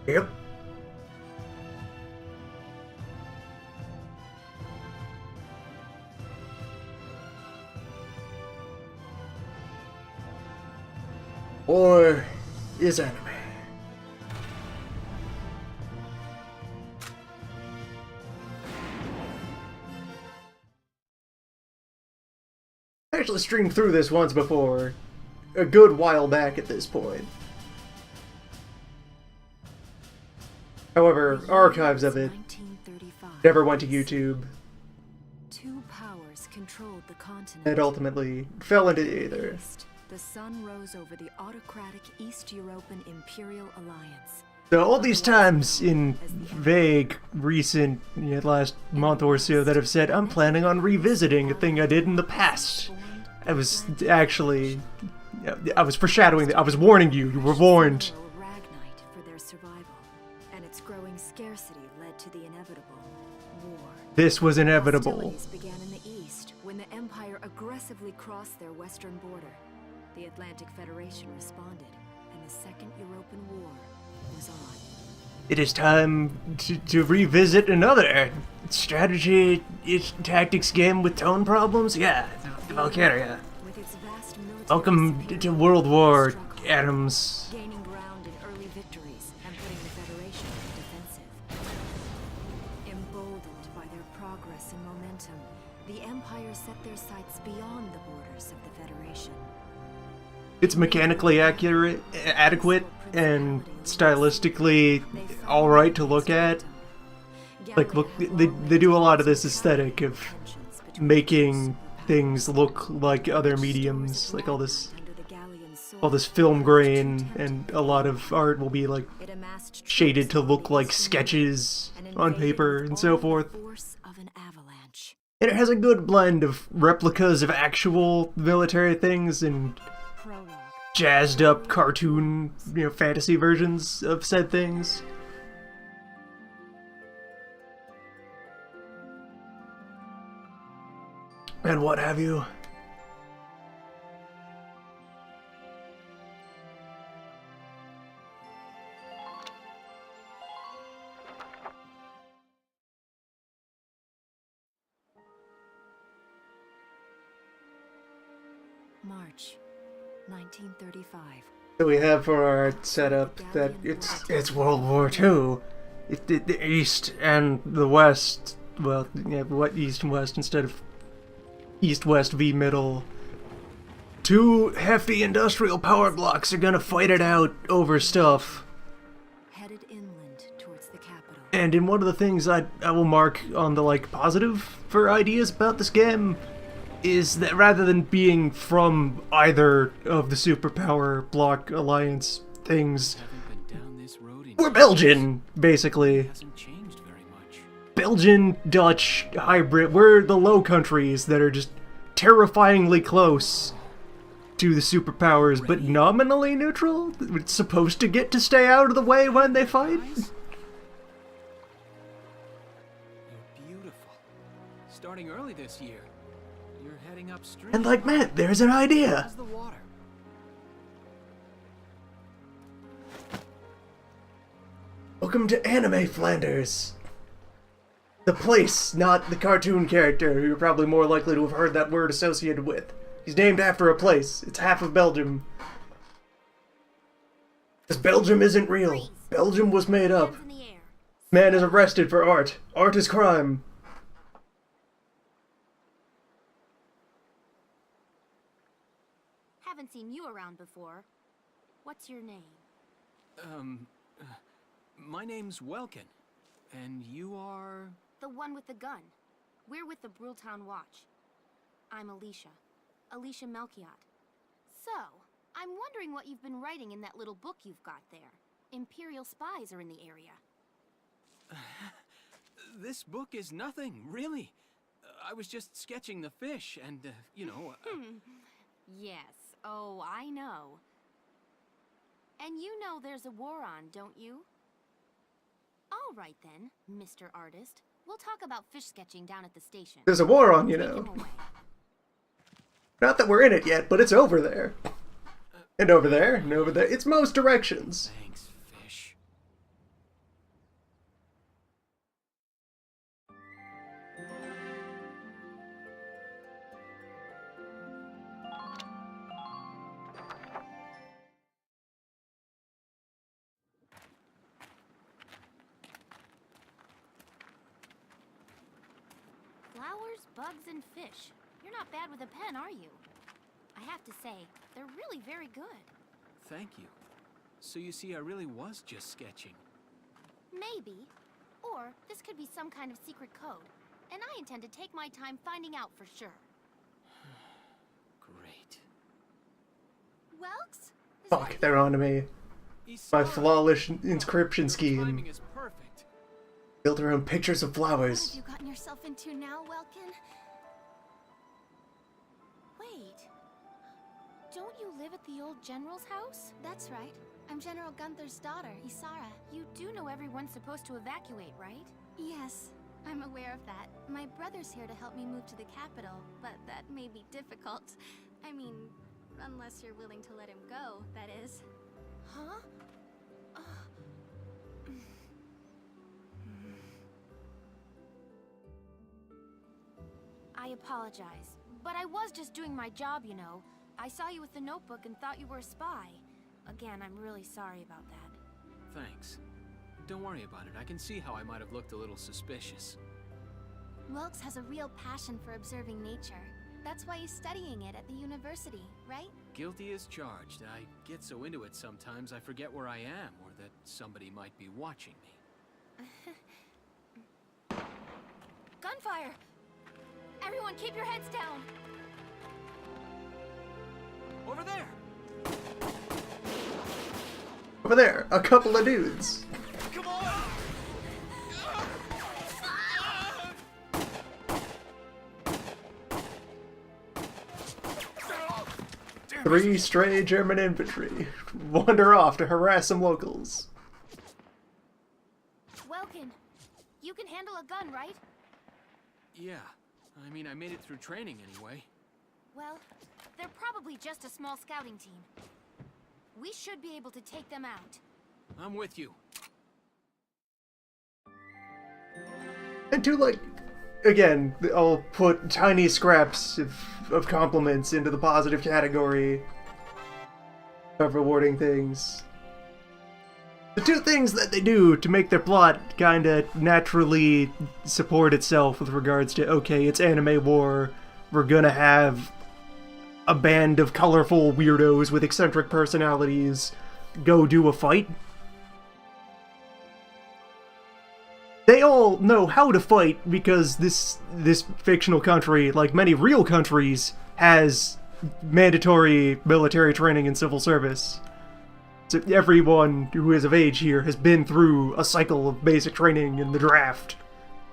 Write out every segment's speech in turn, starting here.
Yep. Or is anime. I actually streamed through this once before, a good while back at this point. However, archives of it never went to YouTube. Two powers controlled the continent. And ultimately fell into either. The sun rose over the autocratic East European Imperial Alliance. So all these times in vague, recent, last month or so that have said, I'm planning on revisiting a thing I did in the past. I was actually, I was foreshadowing, I was warning you, you were warned. For their survival, and its growing scarcity led to the inevitable war. This was inevitable. Hostilities began in the east when the Empire aggressively crossed their western border. The Atlantic Federation responded, and the Second European War was on. It is time to revisit another strategy tactics game with tone problems. Yeah, Valkyria. With its vast military Welcome scale, to World War, struggle, Adams. gaining ground in early victories and putting the Federation on the defensive. Emboldened by their progress and momentum, the Empire set their sights beyond the borders of the Federation. It's mechanically accurate, adequate, and stylistically alright to look at. Like, look, they do a lot of this aesthetic of making things look like other mediums, like all this film grain, and a lot of art will be like shaded to look like sketches on paper and so forth. And it has a good blend of replicas of actual military things and jazzed up cartoon, fantasy versions of said things. And what have you. March 1935. So we have for our setup that it's World War II. The East and the West, well, what East and West instead of East-West v Middle. Two hefty industrial power blocks are gonna fight it out over stuff. Headed inland towards the capital. And in one of the things I will mark on the positive for ideas about this game is that rather than being from either of the superpower bloc alliance things, we're Belgian, basically. Belgian, Dutch, hybrid. We're the Low Countries that are just terrifyingly close to the superpowers, but nominally neutral. It's supposed to get to stay out of the way when they fight. You're beautiful. Starting early this year. You're heading upstream. And man, there's an idea. How's the water? Welcome to Anime Flanders. The place, not the cartoon character, who you're probably more likely to have heard that word associated with. He's named after a place. It's half of Belgium. Because Belgium isn't real. Belgium was made up. Man is arrested for art. Art is crime. Haven't seen you around before. What's your name? My name's Welkin. And you are... The one with the gun. We're with the Brultown Watch. I'm Alicia. Alicia Melchiot. So, I'm wondering what you've been writing in that little book you've got there. Imperial spies are in the area. This book is nothing, really. I was just sketching the fish and, Yes. Oh, I know. And you know there's a war on, don't you? All right then, Mr. Artist. We'll talk about fish sketching down at the station. There's a war on, Take him away. Not that we're in it yet, but it's over there. And over there, and over there. It's most directions. Thanks, fish. flowers, bugs, and fish. You're not bad with a pen, are you? I have to say, they're really very good. Thank you. So you see, I really was just sketching. Maybe. Or this could be some kind of secret code. And I intend to take my time finding out for sure. Great. Welks? Fuck, they're on to me. My flawless inscription Your scheme. timing is perfect. Built around pictures of What flowers. have you gotten yourself into now, Welkin? Wait. Don't you live at the old general's house? That's right. I'm General Gunther's daughter, Isara. You do know everyone's supposed to evacuate, right? Yes, I'm aware of that. My brother's here to help me move to the capital, but that may be difficult. I mean, unless you're willing to let him go, that is. Huh? I apologize, but I was just doing my job, you know. I saw you with the notebook and thought you were a spy. Again, I'm really sorry about that. Thanks. Don't worry about it. I can see how I might have looked a little suspicious. Welks has a real passion for observing nature. That's why he's studying it at the university, right? Guilty as charged. I get so into it sometimes I forget where I am or that somebody might be watching me. Gunfire! Everyone keep your heads down! Over there! Over there, a couple of dudes. Come on! 3 stray German infantry wander off to harass some locals. Welkin, you can handle a gun, right? Yeah. I mean, I made it through training anyway. Well, they're probably just a small scouting team. We should be able to take them out. I'm with you. And to, like, again, I'll put tiny scraps of compliments into the positive category of rewarding things. The 2 things that they do to make their plot kinda naturally support itself with regards to, okay, it's anime war, we're gonna have a band of colorful weirdos with eccentric personalities go do a fight. They all know how to fight because this fictional country, like many real countries, has mandatory military training and civil service. So everyone who is of age here has been through a cycle of basic training in the draft.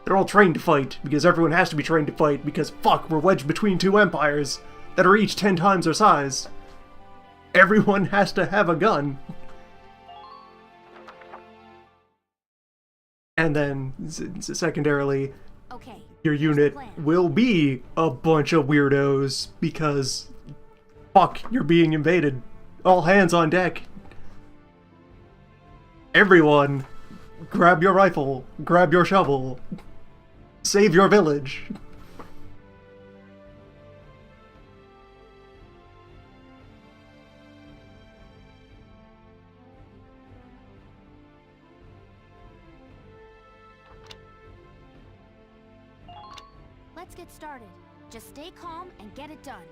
They're all trained to fight, because everyone has to be trained to fight, because fuck, we're wedged between 2 empires that are each 10 times our size. Everyone has to have a gun. And then, secondarily, Okay. your here's unit the plan. will be a bunch of weirdos, because fuck, you're being invaded. All hands on deck. Everyone, grab your rifle, grab your shovel, save your village. Let's get started. Just stay calm and get it done.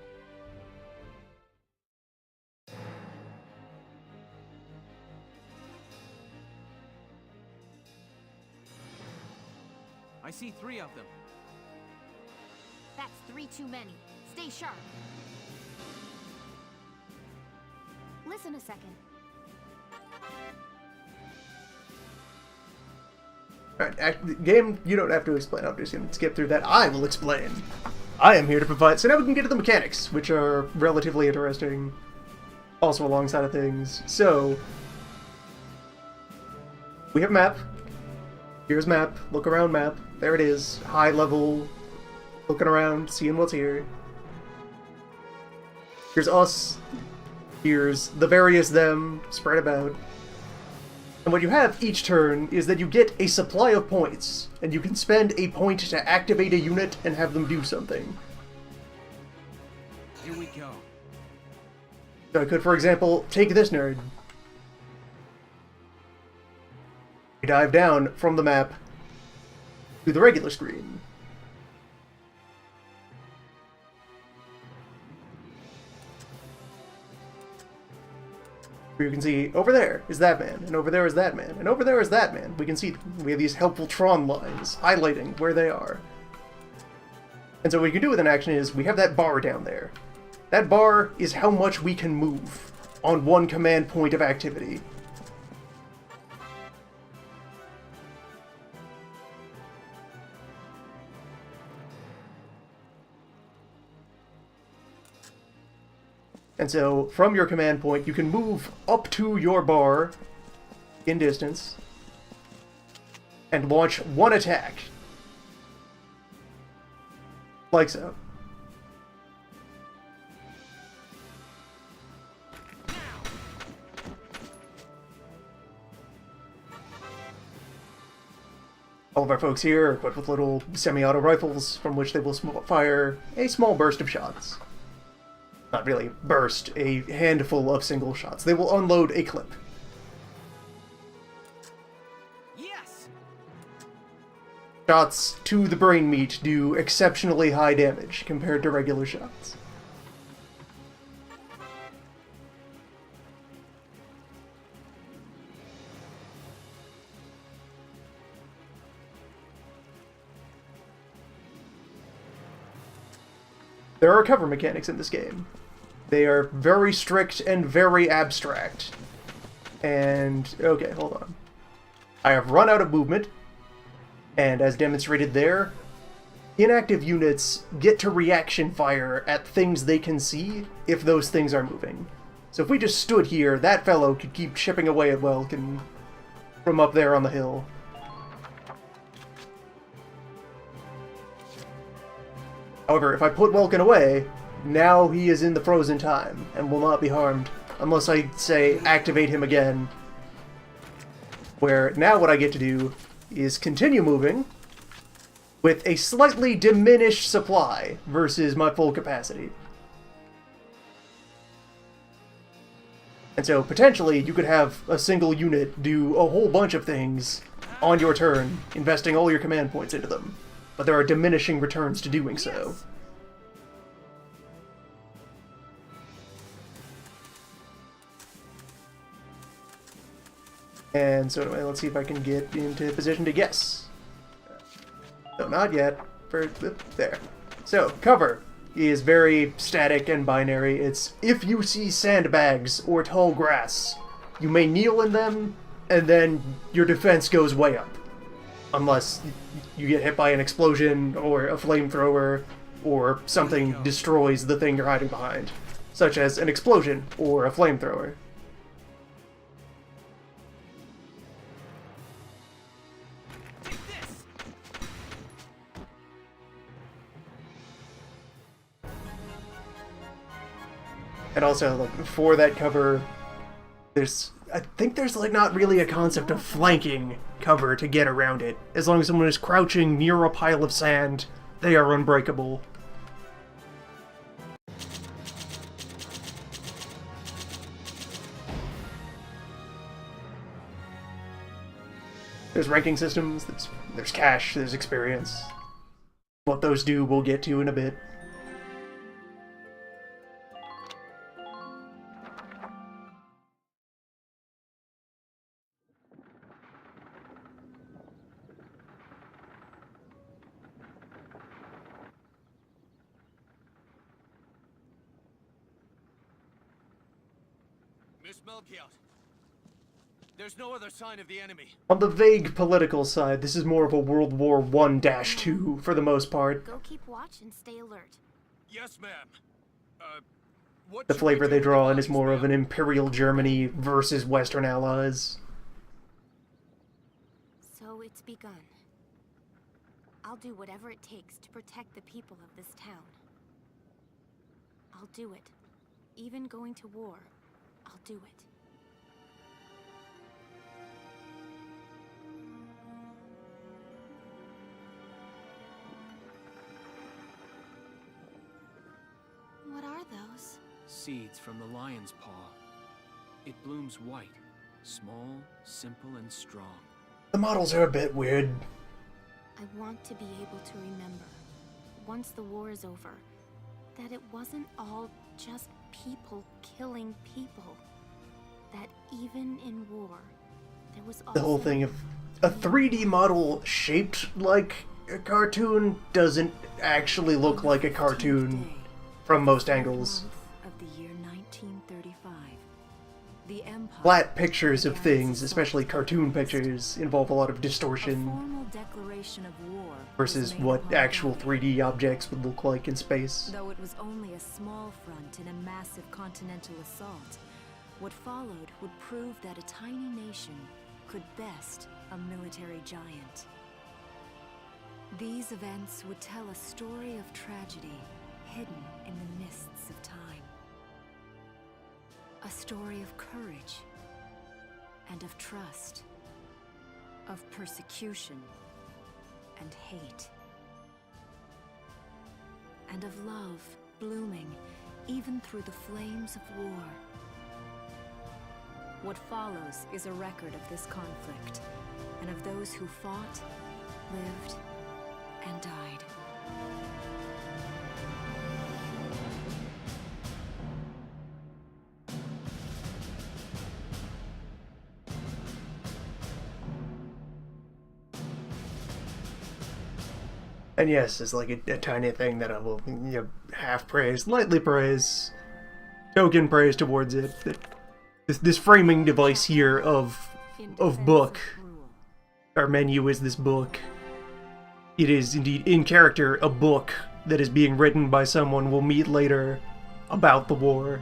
I see 3 of them. That's 3 too many. Stay sharp. Listen a second. Alright, game, you don't have to explain. I'm just gonna skip through that. I will explain. I am here to provide. So now we can get to the mechanics, which are relatively interesting. Also alongside of things. So, we have map. Here's map. Look around map. There it is. High level. Looking around, seeing what's here. Here's us. Here's the various them spread about. And what you have each turn is that you get a supply of points, and you can spend a point to activate a unit and have them do something. Here we go. So I could, for example, take this nerd. We dive down from the map to the regular screen. You can see over there is that man, and over there is that man, and over there is that man. We can see we have these helpful Tron lines highlighting where they are. And so what we can do with an action is we have that bar down there. That bar is how much we can move on one command point of activity. And so, from your command point, you can move up to your bar in distance and launch one attack. Like so. All of our folks here are equipped with little semi-auto rifles from which they will fire a small burst of shots. Not really burst, a handful of single shots. They will unload a clip. Yes. Shots to the brain meat do exceptionally high damage compared to regular shots. There are cover mechanics in this game. They are very strict and very abstract. And, okay, hold on. I have run out of movement, and as demonstrated there, inactive units get to reaction fire at things they can see if those things are moving. So if we just stood here, that fellow could keep chipping away at Welkin from up there on the hill. However, if I put Welkin away, now he is in the frozen time and will not be harmed unless I, say, activate him again. Where now what I get to do is continue moving with a slightly diminished supply versus my full capacity. And so, potentially, you could have a single unit do a whole bunch of things on your turn, investing all your command points into them. But there are diminishing returns to doing so. And so anyway, let's see if I can get into position to guess. No, not yet. There. So, cover is very static and binary. It's if you see sandbags or tall grass, you may kneel in them, and then your defense goes way up. Unless you get hit by an explosion, or a flamethrower, or something destroys the thing you're hiding behind. Such as an explosion, or a flamethrower. And also, like, for that cover, I think there's like not really a concept of flanking cover to get around it. As long as someone is crouching near a pile of sand, they are unbreakable. There's ranking systems, there's cash, there's experience. What those do, we'll get to in a bit. Miss Melchiot, there's no other sign of the enemy. On the vague political side, this is more of a World War I-2 for the most part. Go keep watch and stay alert. Yes, ma'am. What The should flavor we they do draw with in the is more of bodies, an Imperial Germany versus Western Allies. So it's begun. I'll do whatever it takes to protect the people of this town. I'll do it. Even going to war, I'll do it. What are those? Seeds from the lion's paw. It blooms white, small, simple, and strong. The models are a bit weird. I want to be able to remember, once the war is over, that it wasn't all just people killing people. that even in war, there was also The whole thing of a 3D model shaped like a cartoon doesn't actually look like a cartoon from most angles. Of the year 1935, the Empire Flat pictures of things, especially cartoon pictures, involve a lot of a distortion formal declaration of war versus was made what upon actual Valkyria. 3D objects would look like in space. Though it was only a small front in a massive continental assault, what followed would prove that a tiny nation could best a military giant. These events would tell a story of tragedy hidden in the mists of time. A story of courage and of trust, of persecution and hate, and of love blooming even through the flames of war. What follows is a record of this conflict, and of those who fought, lived, and died. And yes, it's like a tiny thing that I will half praise, lightly praise, token praise towards it. This framing device here of book. Our menu is this book. It is indeed in character a book that is being written by someone we'll meet later about the war.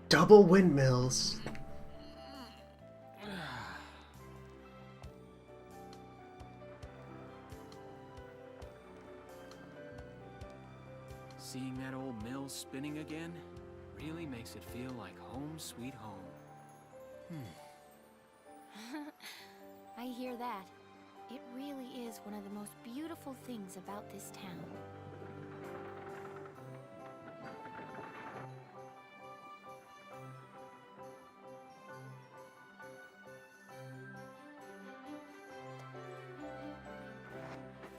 Double windmills. Seeing that old mill spinning again really makes it feel like home sweet home. I hear that. It really is one of the most beautiful things about this town.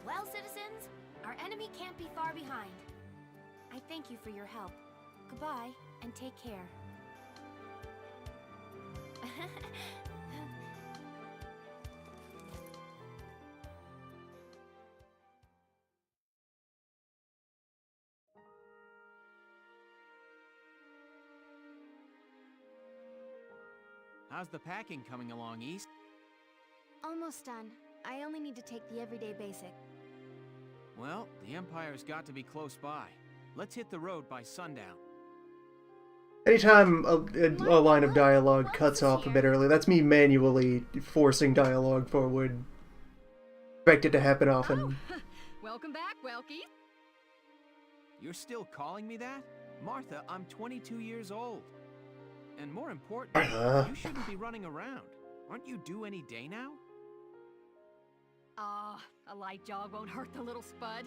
Well, citizens, our enemy can't be far behind. I thank you for your help. Goodbye, and take care. How's the packing coming along, East? Almost done. I only need to take the everyday basic. Well, the Empire's got to be close by. Let's hit the road by sundown. Anytime a line of dialogue cuts off a bit early, that's me manually forcing dialogue forward. Expect it to happen often. Welcome back, Welkies. You're still calling me that? Martha, I'm 22 years old. And more importantly, you shouldn't be running around. Aren't you due any day now? A light jog won't hurt the little spud.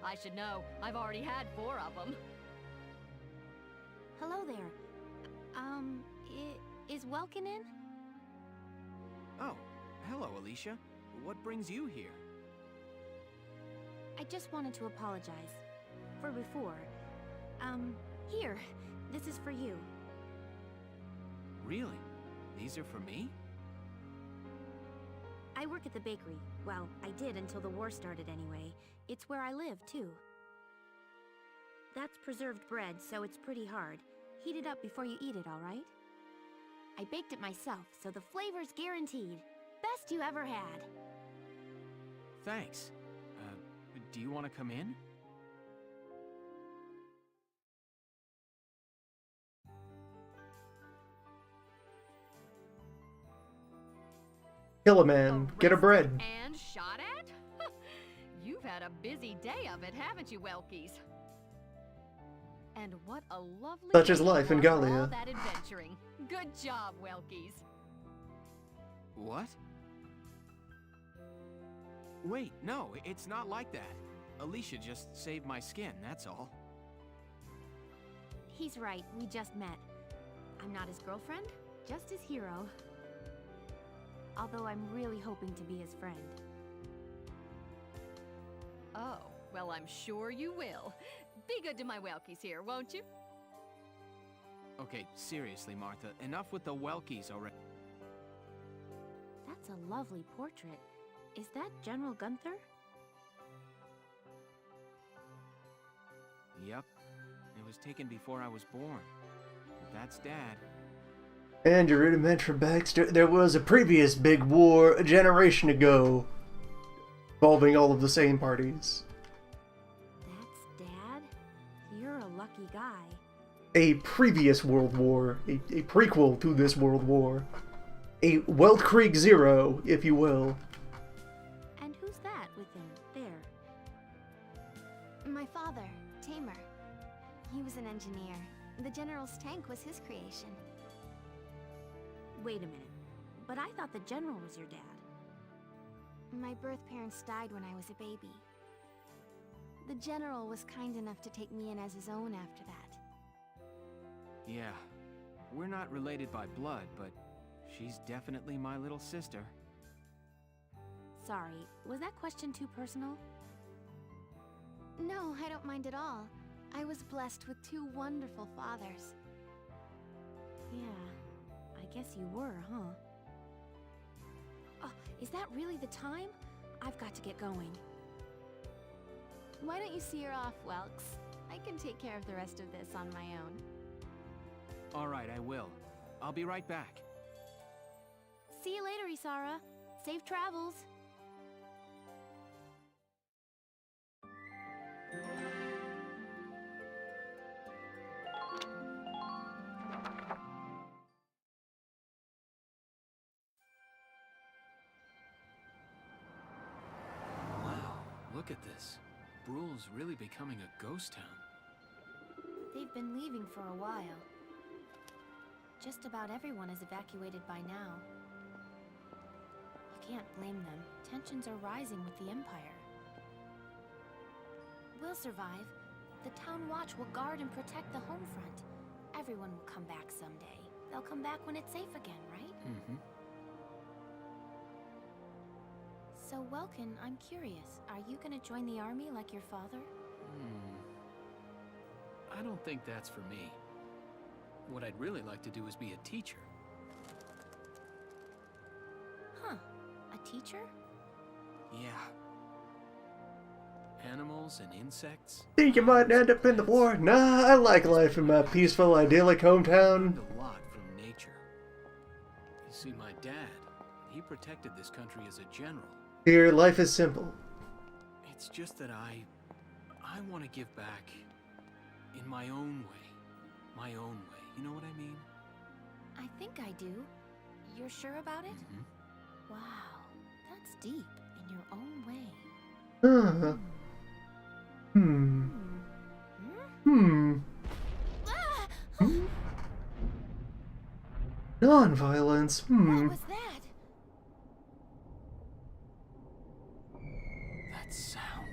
I should know. I've already had 4 of them. Hello there. Is Welkin in? Oh, hello, Alicia. What brings you here? I just wanted to apologize. For before. Here. This is for you. Really? These are for me? I work at the bakery. Well, I did until the war started anyway. It's where I live, too. That's preserved bread, so it's pretty hard. Heat it up before you eat it, all right? I baked it myself, so the flavor's guaranteed. Best you ever had. Thanks. Do you want to come in? Kill a man, get a bread. And shot at? You've had a busy day of it, haven't you, Welkies? And what a lovely Such is day life you in are for Gallia. all that adventuring. Good job, Welkies. What? Wait, no, it's not like that. Alicia just saved my skin, that's all. He's right, we just met. I'm not his girlfriend, just his hero. Although I'm really hoping to be his friend. Oh, well, I'm sure you will. Be good to my Welkies here, won't you? Okay, seriously, Martha, enough with the Welkies already. That's a lovely portrait. Is that General Gunther? Yep. It was taken before I was born. But that's Dad. And your rudimentary backstory. There was a previous big war a generation ago, involving all of the same parties. That's Dad? You're a lucky guy. A previous world war, a prequel to this world war. A Weltkrieg Zero, if you will. And who's that with him, there? My father, Tamer. He was an engineer. The General's tank was his creation. Wait a minute. But I thought the General was your dad. My birth parents died when I was a baby. The General was kind enough to take me in as his own after that. Yeah. We're not related by blood, but she's definitely my little sister. Sorry, was that question too personal? No, I don't mind at all. I was blessed with two wonderful fathers. Yeah, I guess you were, huh? Oh, is that really the time? I've got to get going. Why don't you see her off, Welks? I can take care of the rest of this on my own. Alright, I will. I'll be right back. See you later, Isara. Safe travels. Wow, look at this. Bruhl's really becoming a ghost town. They've been leaving for a while. Just about everyone is evacuated by now. You can't blame them. Tensions are rising with the Empire. We'll survive. The Town Watch will guard and protect the home front. Everyone will come back someday. They'll come back when it's safe again, right? Mm-hmm. So, Welkin, I'm curious. Are you gonna join the army like your father? I don't think that's for me. What I'd really like to do is be a teacher. Huh. A teacher? Yeah. Animals and insects. Think you might end up in the war? Nah, I like life in my peaceful, idyllic hometown. Learned a lot from nature. You see, my dad, he protected this country as a general. Here, life is simple. It's just that I want to give back in my own way. My own way. You know what I mean? I think I do. You're sure about it? Mm-hmm. Wow, that's deep in your own way. Huh. Ah! Non-violence. What was that? That sound.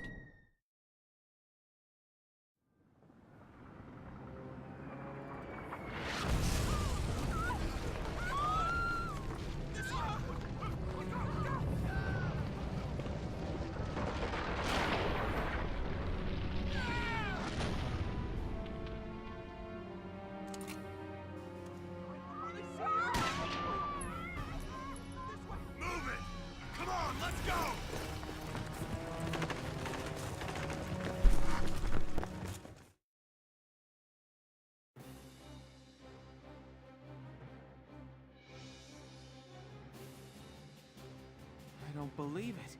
I don't believe it.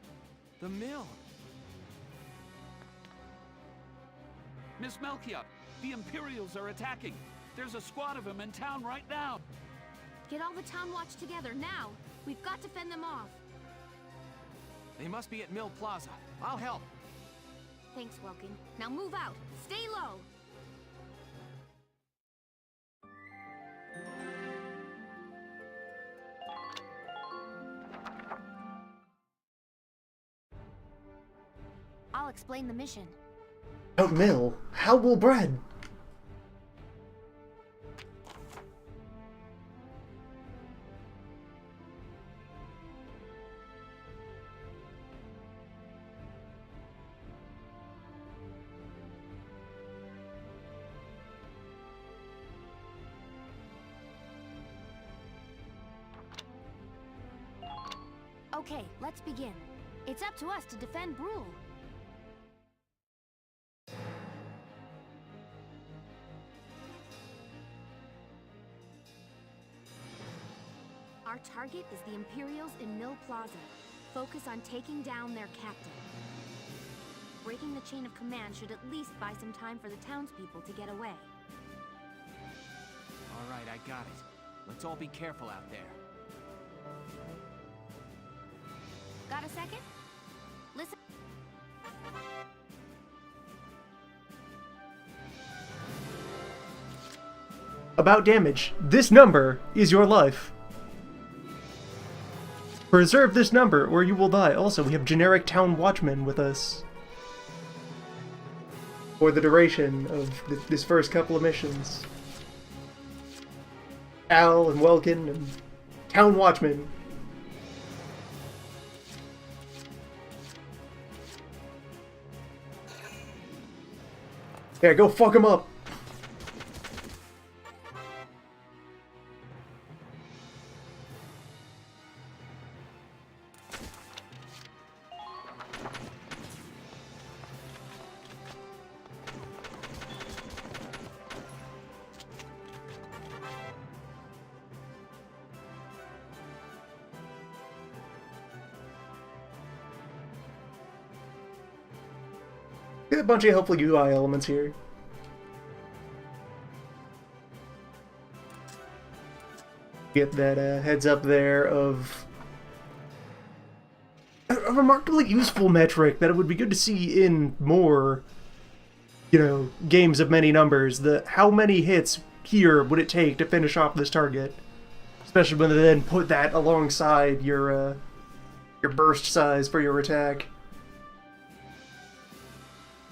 The mill. Miss Melchior, the Imperials are attacking. There's a squad of them in town right now. Get all the Town Watch together, now! We've got to fend them off! They must be at Mill Plaza. I'll help. Thanks, Welkin. Now move out! Stay low! I'll explain the mission. Out mill. How will bread? Okay, let's begin. It's up to us to defend Brule. Our target is the Imperials in Mill Plaza. Focus on taking down their captain. Breaking the chain of command should at least buy some time for the townspeople to get away. All right, I got it. Let's all be careful out there. Got a second? Listen. About damage. This number is your life. Preserve this number or you will die. Also, we have generic town watchmen with us for the duration of this first couple of missions. Al and Welkin and town watchmen. Yeah, go fuck him up. Get a bunch of helpful UI elements here. Get that heads up there of a remarkably useful metric that it would be good to see in more, you know, games of many numbers. The how many hits here would it take to finish off this target, especially when they then put that alongside your burst size for your attack.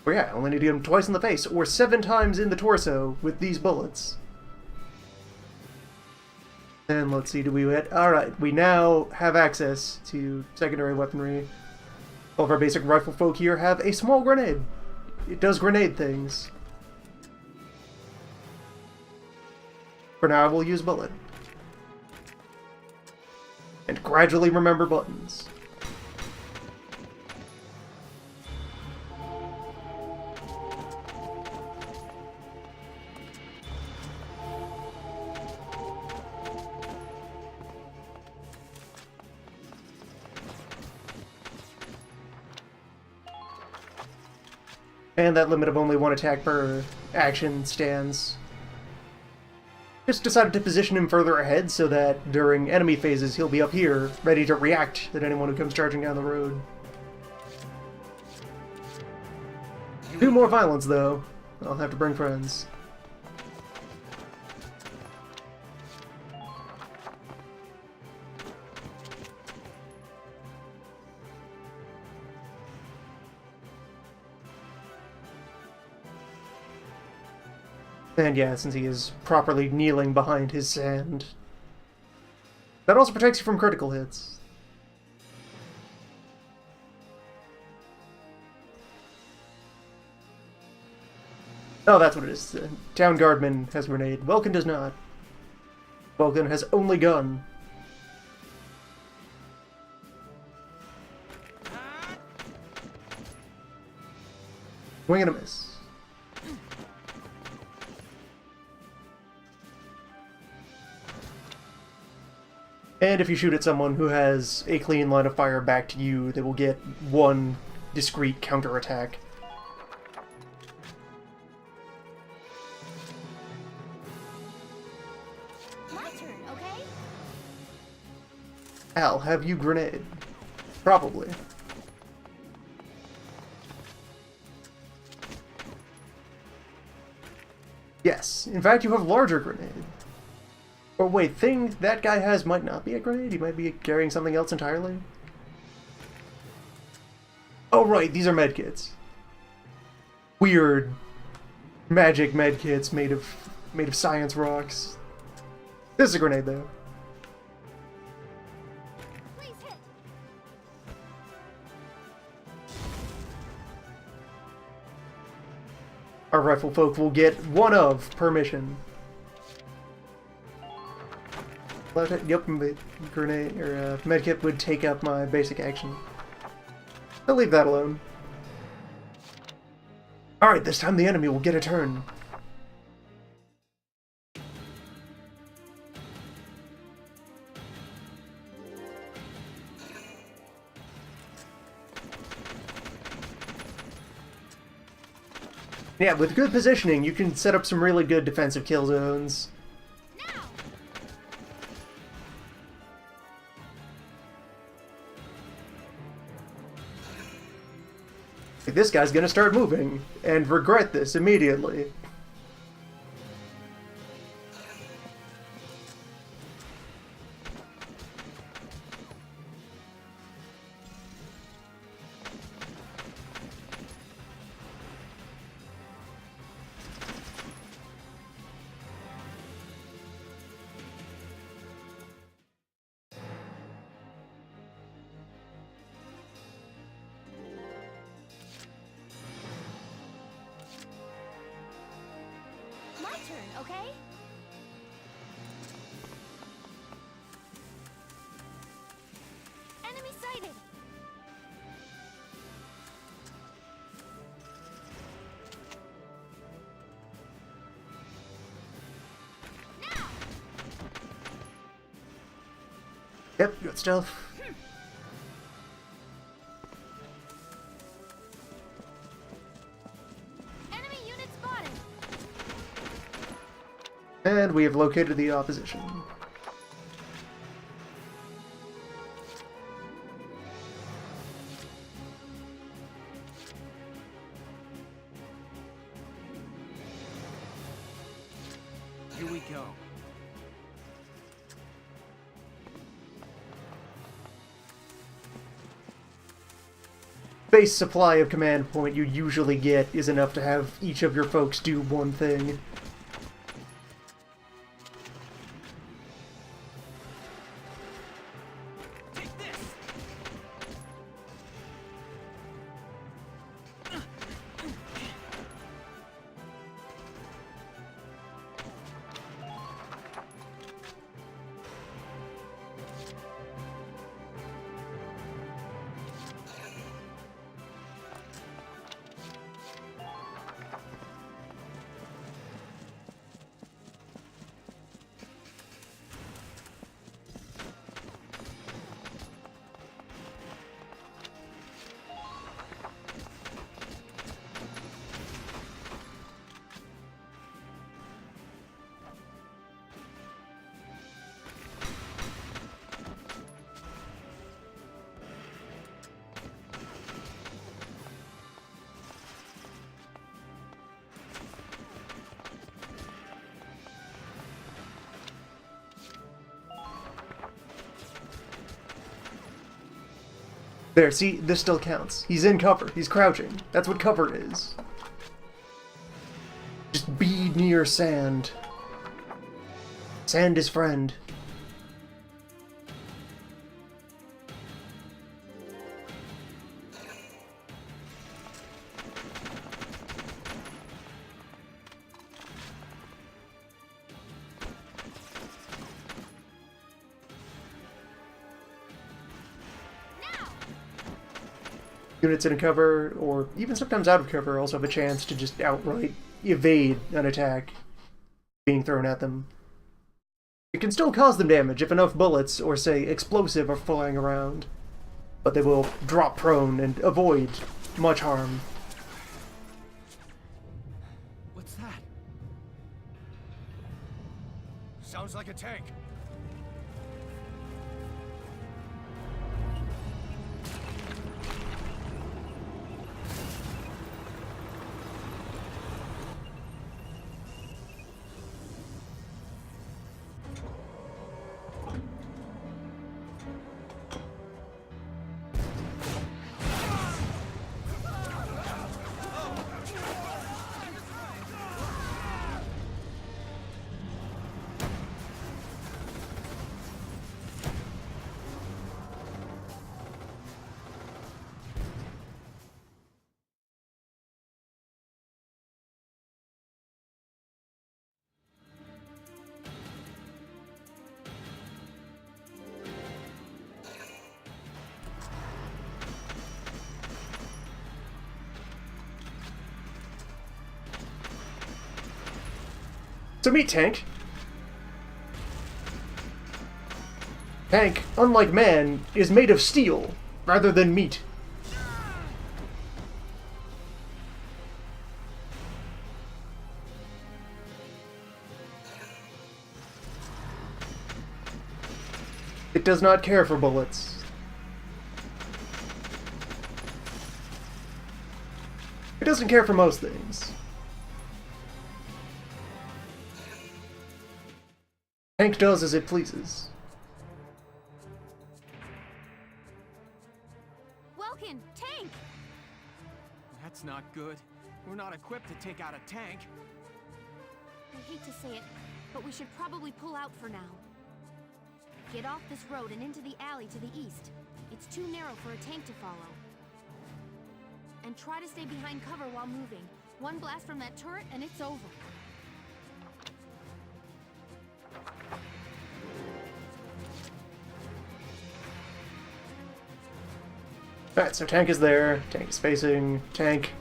Well, yeah, I only need to get him twice in the face, or 7 times in the torso with these bullets. And let's see, do we hit? Alright, we now have access to secondary weaponry. All of our basic rifle folk here have a small grenade. It does grenade things. For now, I will use bullet. And gradually remember buttons. And that limit of only 1 attack per action stands. Just decided to position him further ahead so that during enemy phases he'll be up here, ready to react at anyone who comes charging down the road. 2 more violence though. I'll have to bring friends. And yeah, since he is properly kneeling behind his sand. That also protects you from critical hits. Oh, that's what it is. Town Guardman has grenade. Welkin does not. Welkin has only gun. Wing and a miss. And if you shoot at someone who has a clean line of fire back to you, they will get 1 discrete counterattack. My turn, okay? Al, have you grenade? Probably. Yes, in fact you have larger grenade. Or wait, thing that guy has might not be a grenade, he might be carrying something else entirely. Oh right, these are medkits. Weird magic medkits made of science rocks. This is a grenade though. Please hit. Our rifle folk will get 1 of per mission. Yep, grenade or medkit would take up my basic action. I'll leave that alone. Alright, this time the enemy will get a turn. Yeah, with good positioning, you can set up some really good defensive kill zones. This guy's gonna start moving, and regret this immediately. My turn, okay? Enemy sighted! Now! Yep, good stuff. Enemy unit spotted! And we have located the opposition. Here we go. Base supply of command point you usually get is enough to have each of your folks do one thing. Take this. There, see, this still counts. He's in cover. He's crouching. That's what cover is. Just be near sand. Sand is friend. Units in cover, or even sometimes out of cover, also have a chance to just outright evade an attack being thrown at them. It can still cause them damage if enough bullets, or say explosive, are flying around, but they will drop prone and avoid much harm. What's that? Sounds like a tank. So meet Tank. Tank, unlike man, is made of steel rather than meat. It does not care for bullets. It doesn't care for most things. Tank does as it pleases. Welkin, Tank! That's not good. We're not equipped to take out a tank. I hate to say it, but we should probably pull out for now. Get off this road and into the alley to the east. It's too narrow for a tank to follow. And try to stay behind cover while moving. One blast from that turret and it's over. Alright, so Tank is there. Tank is facing. Tank.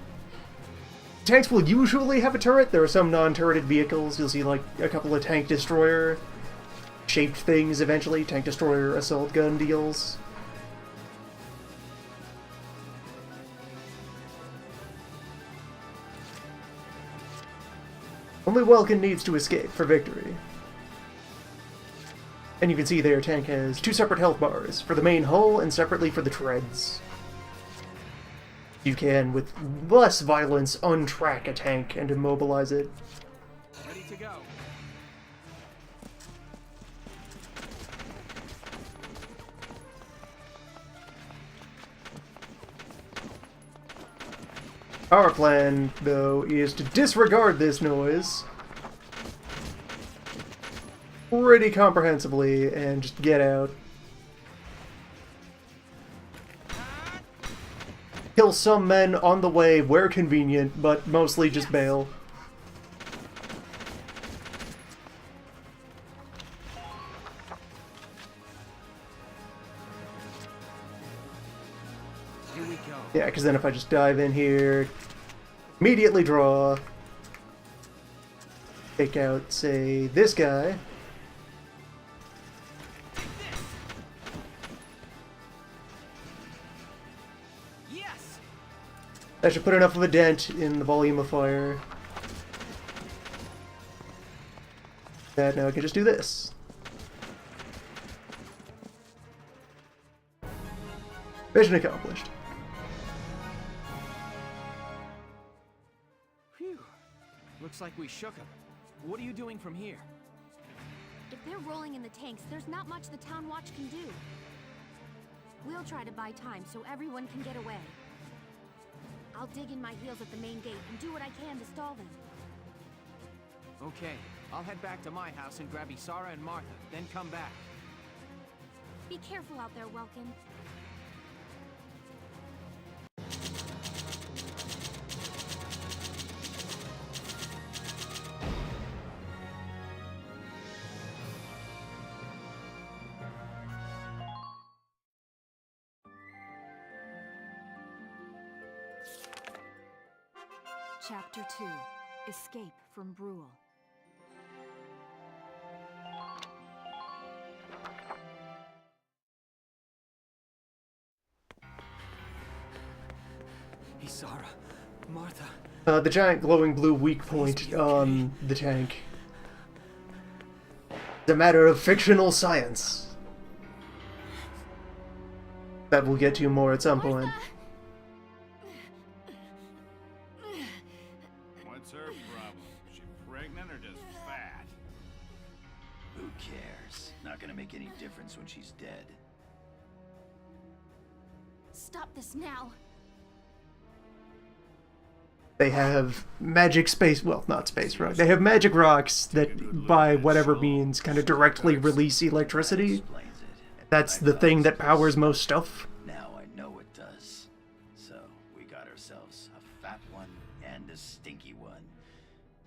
Tanks will usually have a turret. There are some non-turreted vehicles. You'll see like a couple of tank destroyer shaped things eventually. Tank destroyer assault gun deals. Only Welkin needs to escape for victory. And you can see there Tank has two separate health bars, for the main hull and separately for the treads. You can, with less violence, untrack a tank and immobilize it. Ready to go. Our plan, though, is to disregard this noise pretty comprehensively and just get out. Kill some men on the way where convenient, but mostly just bail. Here we go. Yeah, because then if I just dive in here, immediately draw, take out, say, this guy. Yes. That should put enough of a dent in the volume of fire that now I can just do this. Mission accomplished. Phew. Looks like we shook him. What are you doing from here? If they're rolling in the tanks, there's not much the Town Watch can do. We'll try to buy time so everyone can get away. I'll dig in my heels at the main gate and do what I can to stall them. Okay, I'll head back to my house and grab Isara and Martha, then come back. Be careful out there, Welkin. Chapter 2. Escape from Brule. Isara, Martha. The giant glowing blue weak point on the tank. It's a matter of fictional science. That we'll get to more at some point. What's her problem? Is she pregnant or just fat? Who cares? Not gonna make any difference when she's dead. Stop this now. They have magic space, well, not space rock. They have magic rocks that, by whatever means, kind of directly release electricity. That's the thing that powers most stuff. Now I know it does. So we got ourselves a fat one and a stinky one.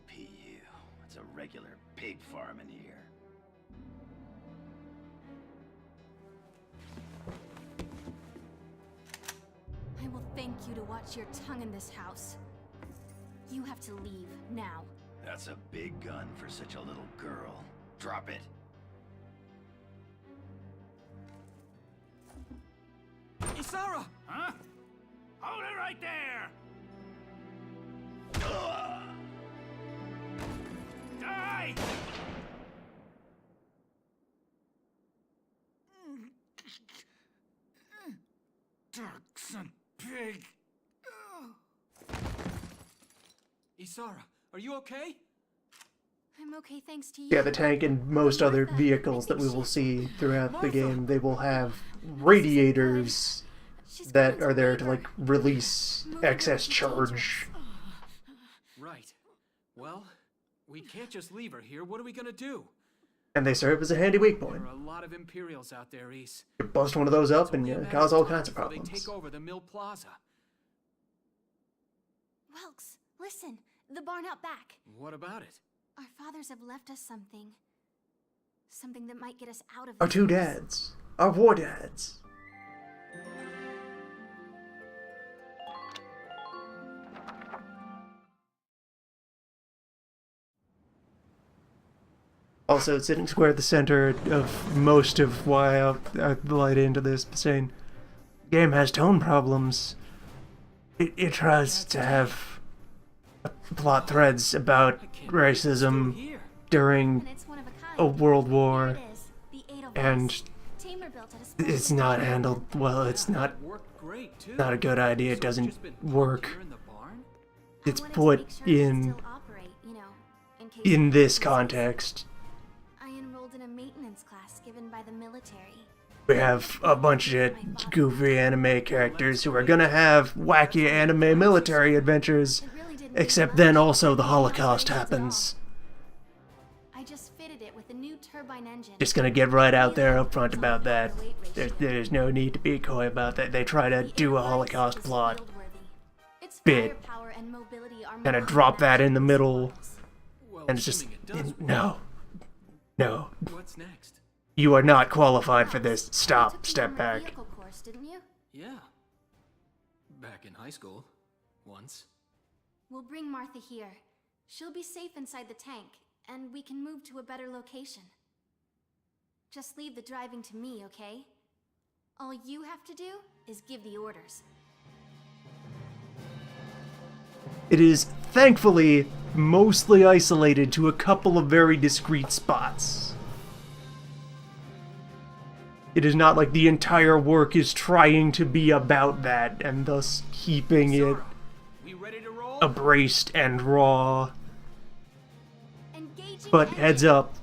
PU. It's a regular pig farm in here. I will thank you to watch your tongue in this house. You have to leave, now. That's a big gun for such a little girl. Drop it. Isara! Huh? Hold it right there! Die! Dark son pig! Isara, are you okay? I'm okay thanks to you. Yeah, the tank and most other vehicles that we will see throughout the game, they will have radiators that are there to, like, release excess charge. Right. Well, we can't just leave her here. What are we gonna do? And they serve as a handy weak point. There are a lot of Imperials out there, Ys. You bust one of those up and you cause all kinds of They problems. take over the Mill Plaza. Welks, listen. The barn out back. What about it? Our fathers have left us something. Something that might get us out of Our this two mess. dads. Our war dads. Also, sitting square at the center of most of why I light into this, saying, game has tone problems. It tries to have plot threads about racism during And it's one of a kind. a world Here war, it is, the Edelweiss. and Tamer built at a special it's not standard. handled well. It's not Worked great, too. not a good idea. It So doesn't just been parked work. here in the barn? I It's wanted to put make sure it could in still operate, you know, in case in of this emergencies. context. I enrolled in a maintenance class given by the military. We have a bunch of goofy anime characters who are gonna have wacky anime military adventures, It really didn't except need then much. also the Not Holocaust very happens. I just fitted it with a new turbine engine. Just gonna get right out there up front about that. There's no need to be coy about that. They try to The do a Edelweiss Holocaust is plot. field-worthy. Its bit. firepower and mobility are Kinda more drop that in the unmatched middle. models. Well, And it's just, assuming it does work. no. What's next? You are not qualified for this. You Stop, took the step armored back. vehicle course, didn't you? Yeah. Back in high school. Once. We'll bring Martha here. She'll be safe inside the tank, and we can move to a better location. Just leave the driving to me, okay? All you have to do is give the orders. It is thankfully mostly isolated to a couple of very discrete spots. It is not like the entire work is trying to be about that and thus keeping it Isara, we ready to roll? abrased and raw. Engaging But engine. heads up,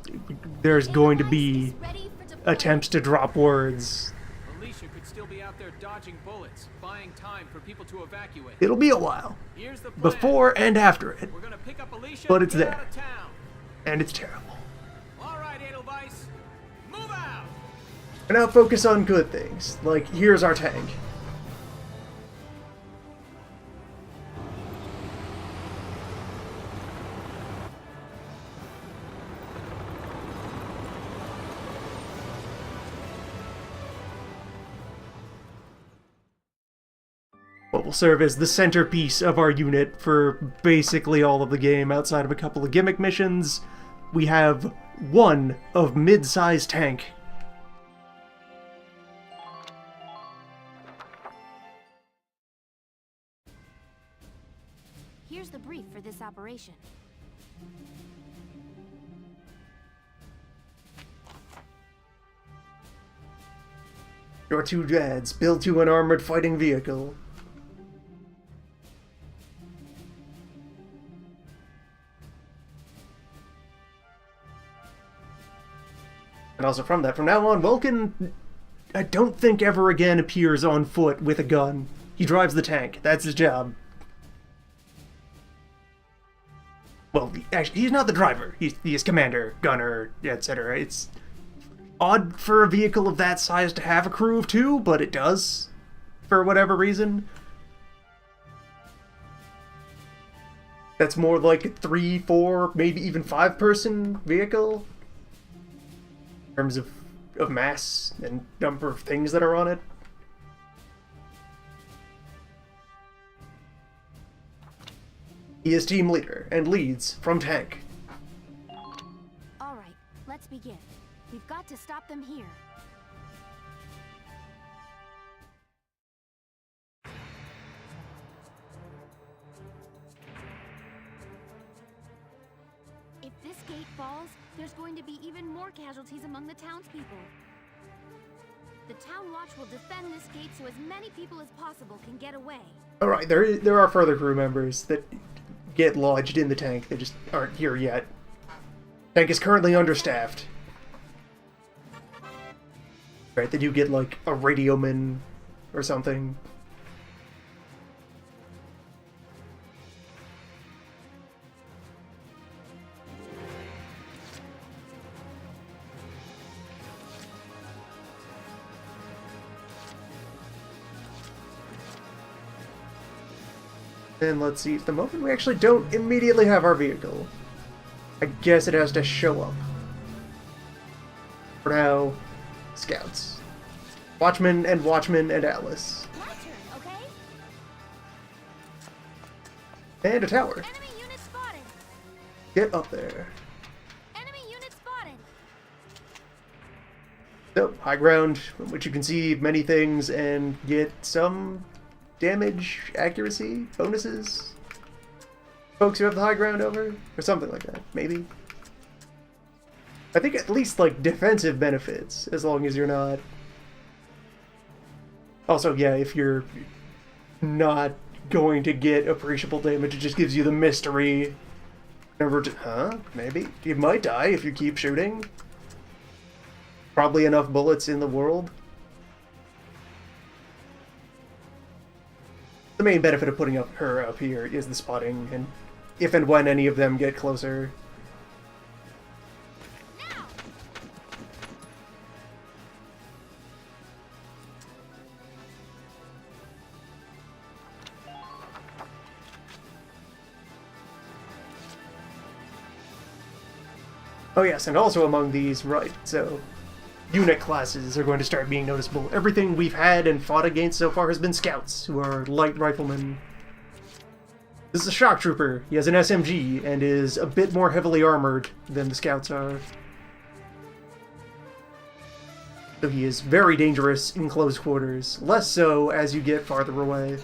there's going to Edelweiss is be ready for deployment. attempts to drop words. Alicia could still be out there dodging bullets, buying time for people to evacuate. It'll be a while, Here's the plan. before and after it, We're gonna pick up Alicia But and it's get there. out of town. and it's terrible. All right, Edelweiss, move out. And now focus on good things, like here's our tank. What will serve as the centerpiece of our unit for basically all of the game outside of a couple of gimmick missions. We have one of mid-sized tank. Here's the brief for this operation. Your two dads built you an armored fighting vehicle. And also from now on, Vulcan, I don't think ever again appears on foot with a gun. He drives the tank. That's his job. Well, actually, he's not the driver. He's commander, gunner, etc. It's odd for a vehicle of that size to have a crew of two, but it does, for whatever reason. That's more like a 3, 4, maybe even 5-person vehicle in terms of mass and number of things that are on it. He is team leader and leads from tank. All right, let's begin. We've got to stop them here. If this gate falls, there's going to be even more casualties among the townspeople. The Town Watch will defend this gate so as many people as possible can get away. Alright, there are further crew members that get lodged in the tank. They just aren't here yet. Tank is currently understaffed. Right, they do get like a radioman or something. And let's see, at the moment we actually don't immediately have our vehicle. I guess it has to show up. For now, scouts. Watchmen and Alice. My turn, okay? And a tower. Enemy unit spotted. Get up there. Enemy unit spotted. So, high ground, from which you can see many things and get some damage, accuracy, bonuses. Folks who have the high ground over, or something like that, maybe. I think at least, like, defensive benefits, as long as you're not... Also, yeah, if you're not going to get appreciable damage, it just gives you the mystery. Huh? Maybe. You might die if you keep shooting. Probably enough bullets in the world. The main benefit of putting her up here is the spotting, and if and when any of them get closer. Now. Oh yes, and also among these, right, so unit classes are going to start being noticeable. Everything we've had and fought against so far has been scouts, who are light riflemen. This is a shock trooper. He has an SMG and is a bit more heavily armored than the scouts are. So he is very dangerous in close quarters, less so as you get farther away.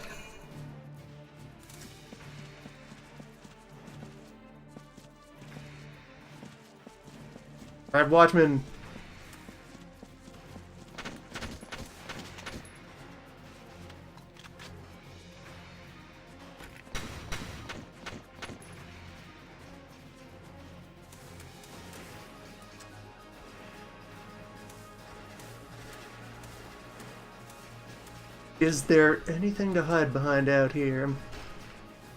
Alright, Watchman. Is there anything to hide behind out here?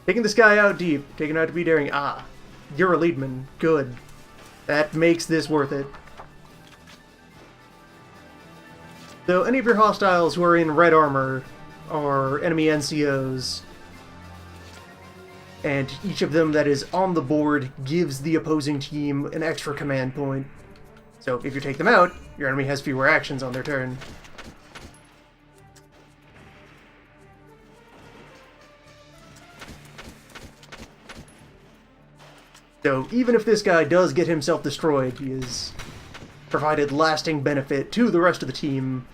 Taking this guy out deep, taking out to be daring. Ah, you're a leadman. Good. That makes this worth it. So any of your hostiles who are in red armor are enemy NCOs, and each of them that is on the board gives the opposing team an extra command point. So if you take them out, your enemy has fewer actions on their turn. So even if this guy does get himself destroyed, he has provided lasting benefit to the rest of the team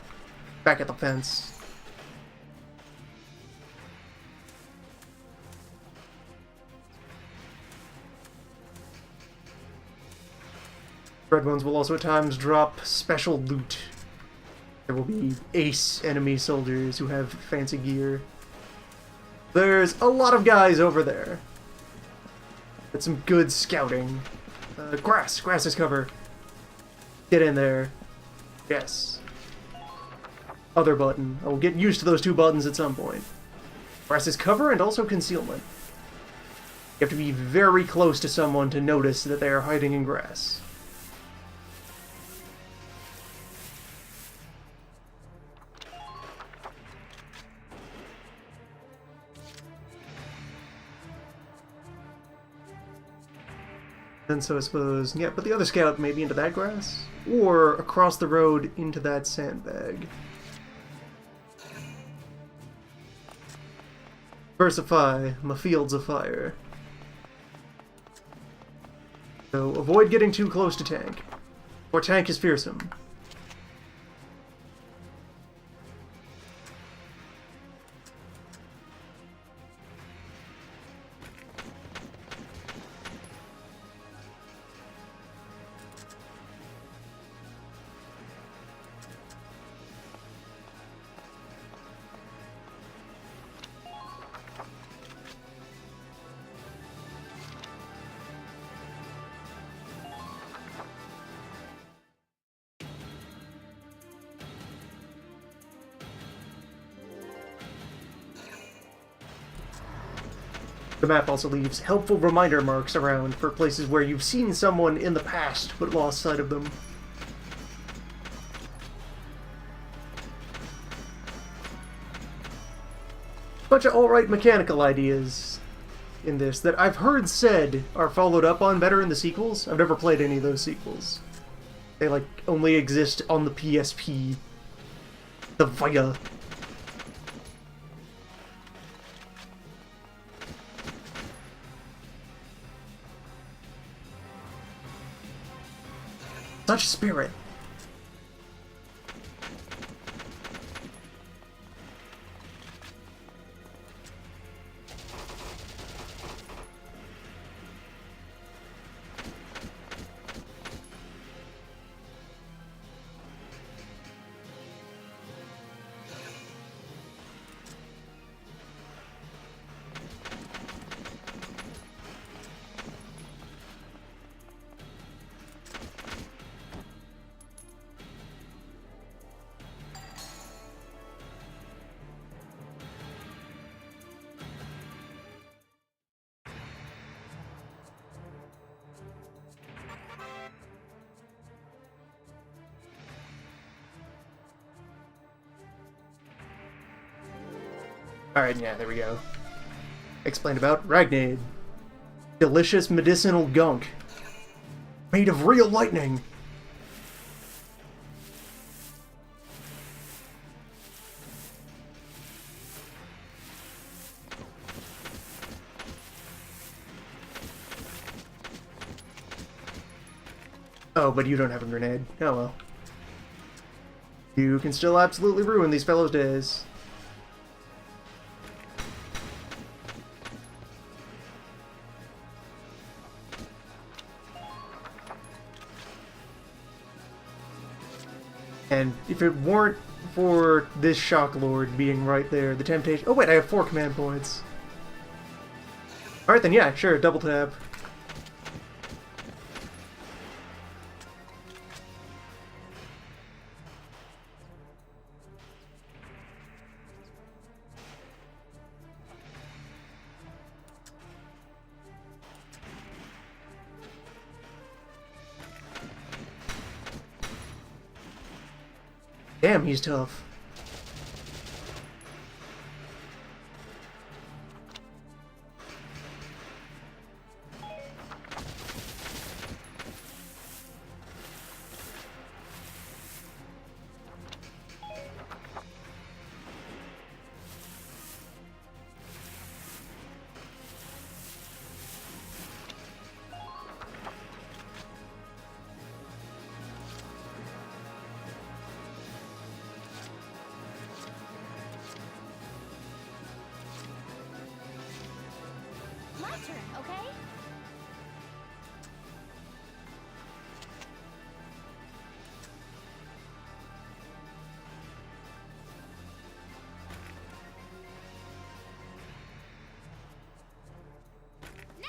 back at the fence. Red ones will also at times drop special loot. There will be ace enemy soldiers who have fancy gear. There's a lot of guys over there. That's some good scouting. Grass is cover. Get in there. Yes. Other button. I will get used to those two buttons at some point. Grass is cover and also concealment. You have to be very close to someone to notice that they are hiding in grass. And so I suppose, yeah, but the other scout maybe into that grass? Or across the road into that sandbag. Versify, my fields of fire. So avoid getting too close to tank. Or tank is fearsome. The map also leaves helpful reminder marks around for places where you've seen someone in the past but lost sight of them. Bunch of alright mechanical ideas in this that I've heard said are followed up on better in the sequels. I've never played any of those sequels. They, like, only exist on the PSP. The Vita. Such spirit. Alright, yeah, there we go. Explained about Ragnade. Delicious medicinal gunk. Made of real lightning. Oh, but you don't have a grenade. Oh well. You can still absolutely ruin these fellows' days. And if it weren't for this Shock Lord being right there, the temptation... Oh wait, I have 4 command points. Alright then, yeah, sure, double tap. Damn, he's tough. My turn, okay? Now!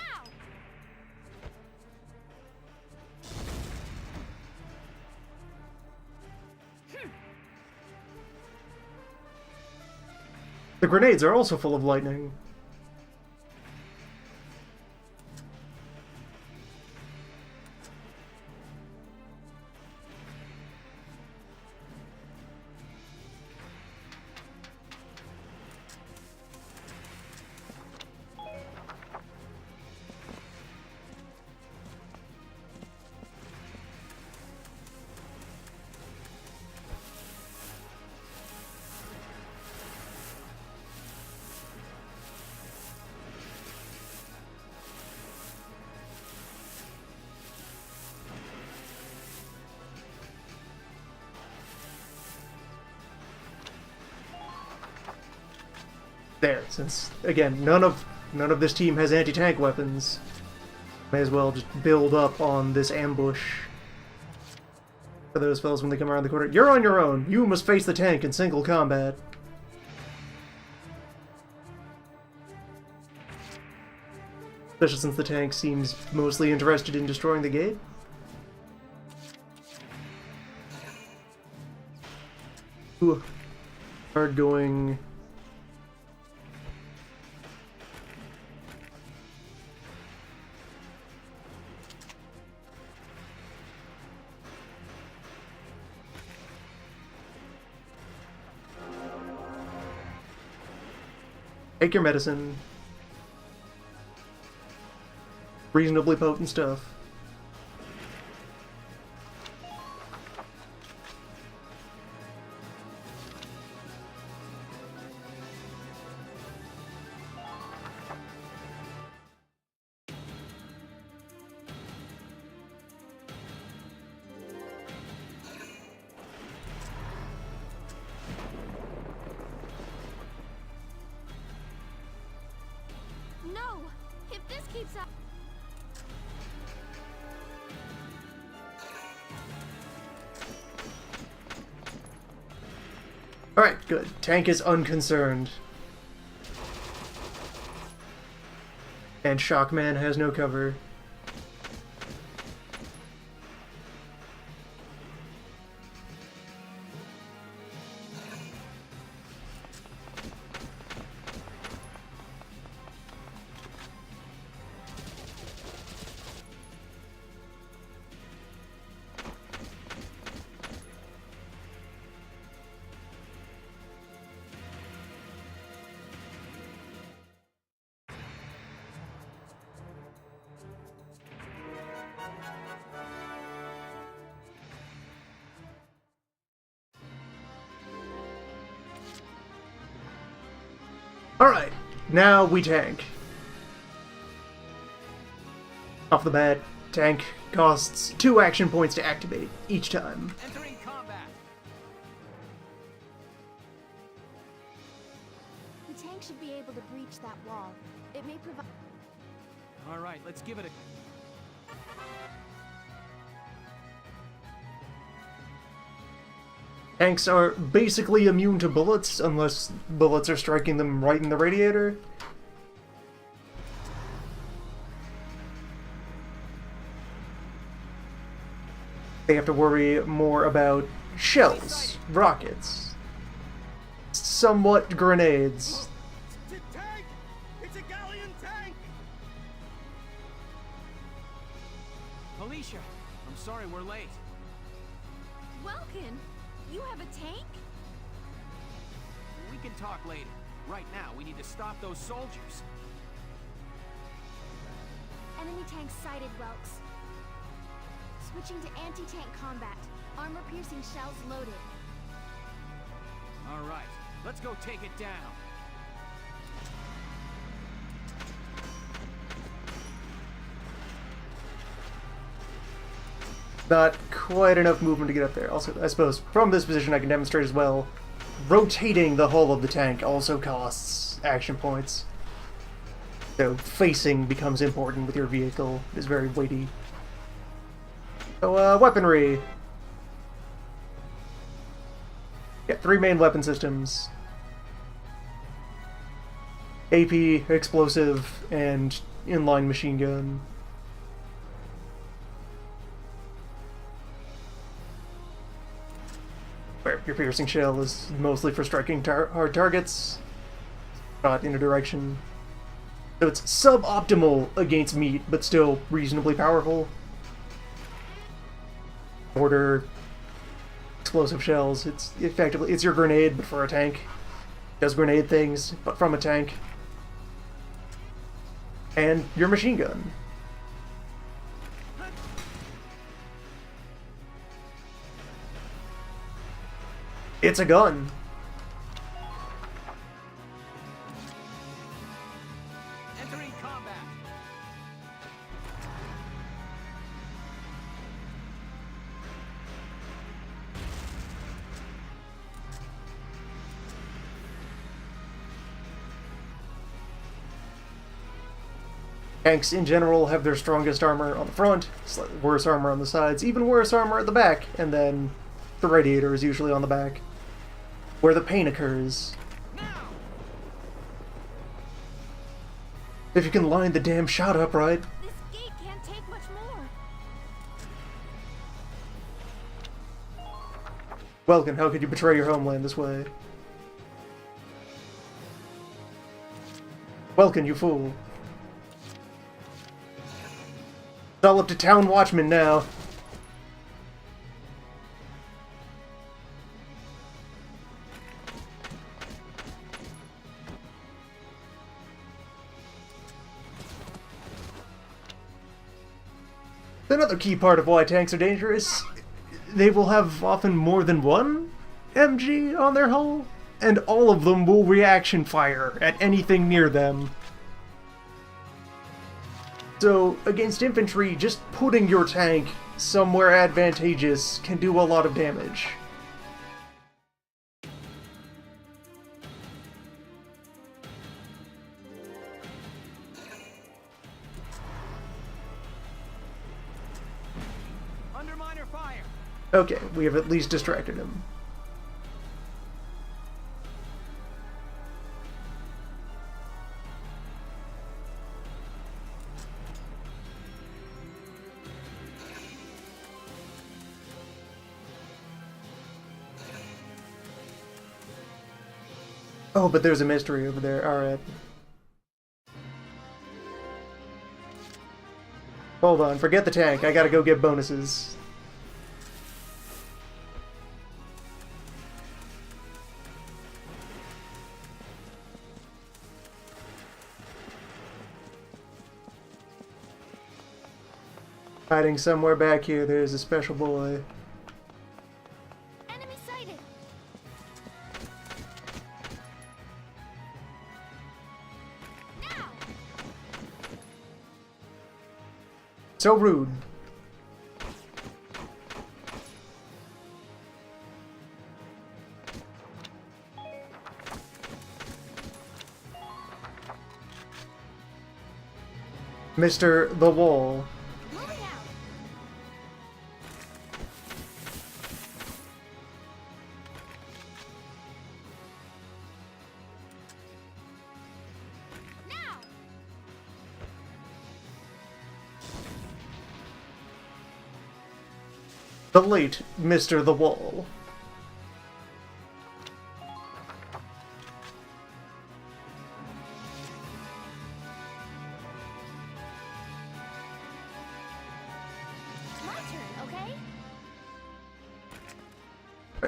The grenades are also full of lightning. There, since again none of this team has anti-tank weapons, may as well just build up on this ambush for those fellas when they come around the corner. You're on your own. You must face the tank in single combat. Especially since the tank seems mostly interested in destroying the gate. Ooh. Hard going. Take your medicine. Reasonably potent stuff. No! If this keeps up... Alright, good. Tank is unconcerned. And Shockman has no cover. Alright, now we tank. Off the bat, tank costs 2 action points to activate each time. Entering combat. The tank should be able to breach that wall. It may provide... All right, let's give it a... Tanks are basically immune to bullets, unless bullets are striking them right in the radiator. They have to worry more about shells, rockets, somewhat grenades. Tank! It's a galleon tank! Alicia, I'm sorry we're late. Welkin, you have a tank? We can talk later. Right now, we need to stop those soldiers. Enemy tank sighted, Welks. Switching to anti-tank combat. Armor-piercing shells loaded. All right, let's go take it down. Not quite enough movement to get up there. Also, I suppose, from this position I can demonstrate as well, rotating the hull of the tank also costs action points. So facing becomes important with your vehicle. It is very weighty. So, weaponry. Yeah, 3 main weapon systems. AP, explosive, and inline machine gun. Where your piercing shell is mostly for striking hard targets, not in a direction. So it's suboptimal against meat, but still reasonably powerful. Mortar, explosive shells, it's effectively, it's your grenade, but for a tank. Does grenade things, but from a tank. And your machine gun. It's a gun. Entering combat. Tanks in general have their strongest armor on the front, slightly worse armor on the sides, even worse armor at the back, and then the radiator is usually on the back, where the pain occurs. If you can line the damn shot up right. This gate can't take much more. Welkin, how could you betray your homeland this way? Welkin, you fool. It's all up to town watchmen now. Another key part of why tanks are dangerous, they will have often more than one MG on their hull, and all of them will reaction fire at anything near them. So, against infantry, just putting your tank somewhere advantageous can do a lot of damage. Underminer fire! Okay, we have at least distracted him. Oh, but there's a mystery over there. Alright. Hold on, forget the tank. I gotta go get bonuses. Hiding somewhere back here, there's a special boy. Enemy sighted. Now. So rude. Mr. The Wall. Moving out. Now. The late Mr. The Wall. My turn, okay?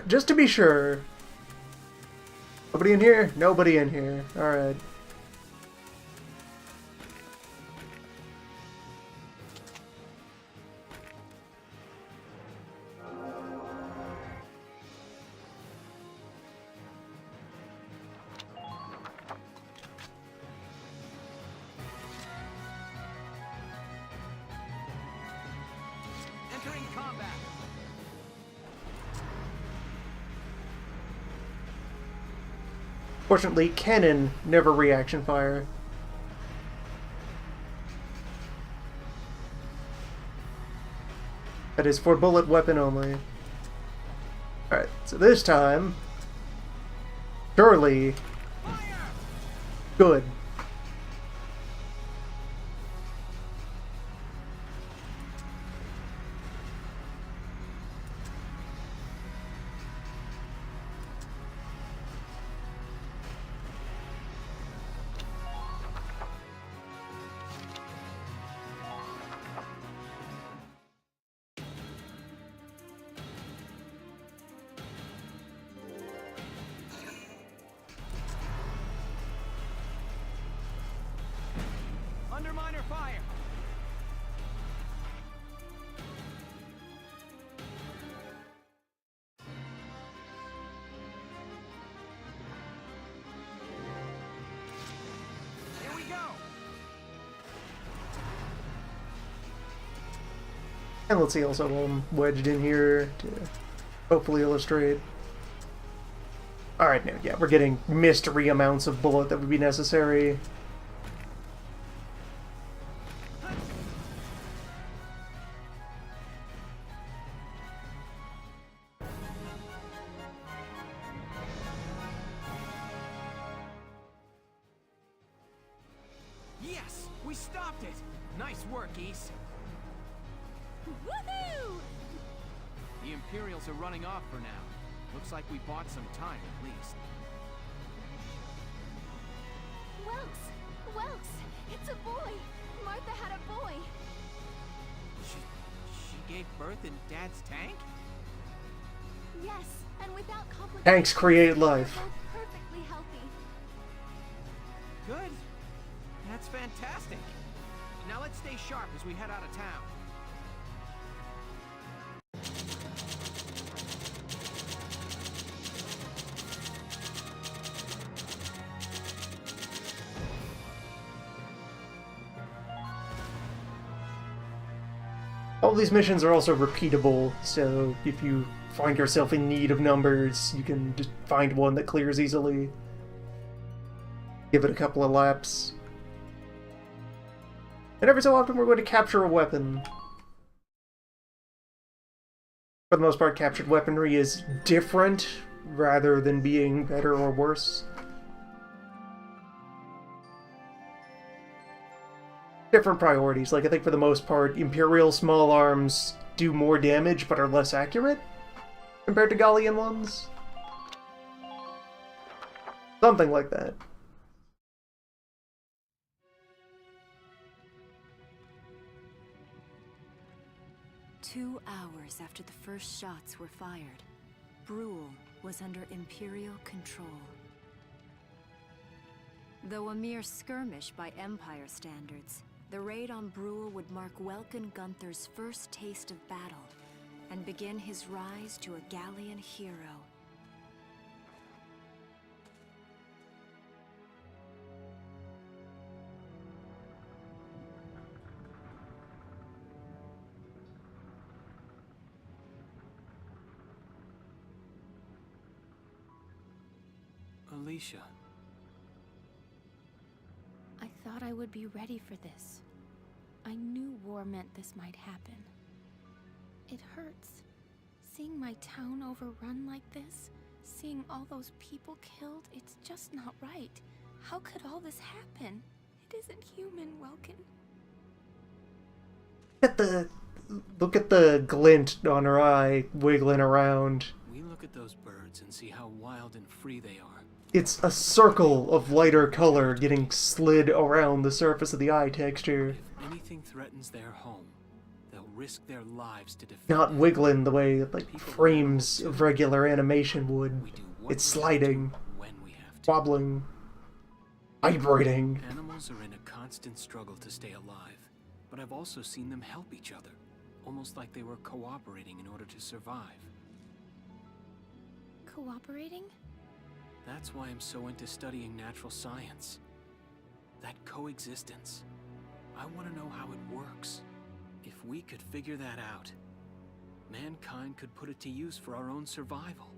Just to be sure. Nobody in here? Nobody in here. Alright. Entering combat. Fortunately, cannon never reaction fire. That is for bullet weapon only. Alright, so this time... surely... good. Underminer fire! Here we go! And let's see also wedged in here to hopefully illustrate. Alright, now, yeah, we're getting mystery amounts of bullet that would be necessary. Yes! We stopped it! Nice work, East. Woohoo! The Imperials are running off for now. Looks like we bought some time, at least. Welks! It's a boy! Martha had a boy! She gave birth in Dad's tank? Yes, and without complications. Tanks create life. They're both perfectly healthy. Good. That's fantastic. Now let's stay sharp as we head out of town. All these missions are also repeatable, so if you find yourself in need of numbers, you can just find one that clears easily. Give it a couple of laps. And every so often we're going to capture a weapon. For the most part, captured weaponry is different, rather than being better or worse. Different priorities. Like, I think for the most part, Imperial small arms do more damage but are less accurate compared to Gallian ones. Something like that. Two hours after the first shots were fired, Brule was under Imperial control. Though a mere skirmish by Empire standards, the raid on Brule would mark Welkin Gunther's first taste of battle, and begin his rise to a Gallian hero. Alicia. I thought I would be ready for this. I knew war meant this might happen. It hurts. Seeing my town overrun like this, seeing all those people killed, it's just not right. How could all this happen? It isn't human, Welkin. Look at the glint on her eye wiggling around. We look at those birds and see how wild and free they are. It's a circle of lighter color getting slid around the surface of the eye texture. If anything threatens their home, they'll risk their lives to defend Not it. wiggling the way like frames of regular animation would. We do what It's we have to sliding, when we have to. wobbling, vibrating. Animals are in a constant struggle to stay alive, but I've also seen them help each other, almost like they were cooperating in order to survive. Cooperating? That's why I'm so into studying natural science. That coexistence. I want to know how it works. If we could figure that out, mankind could put it to use for our own survival.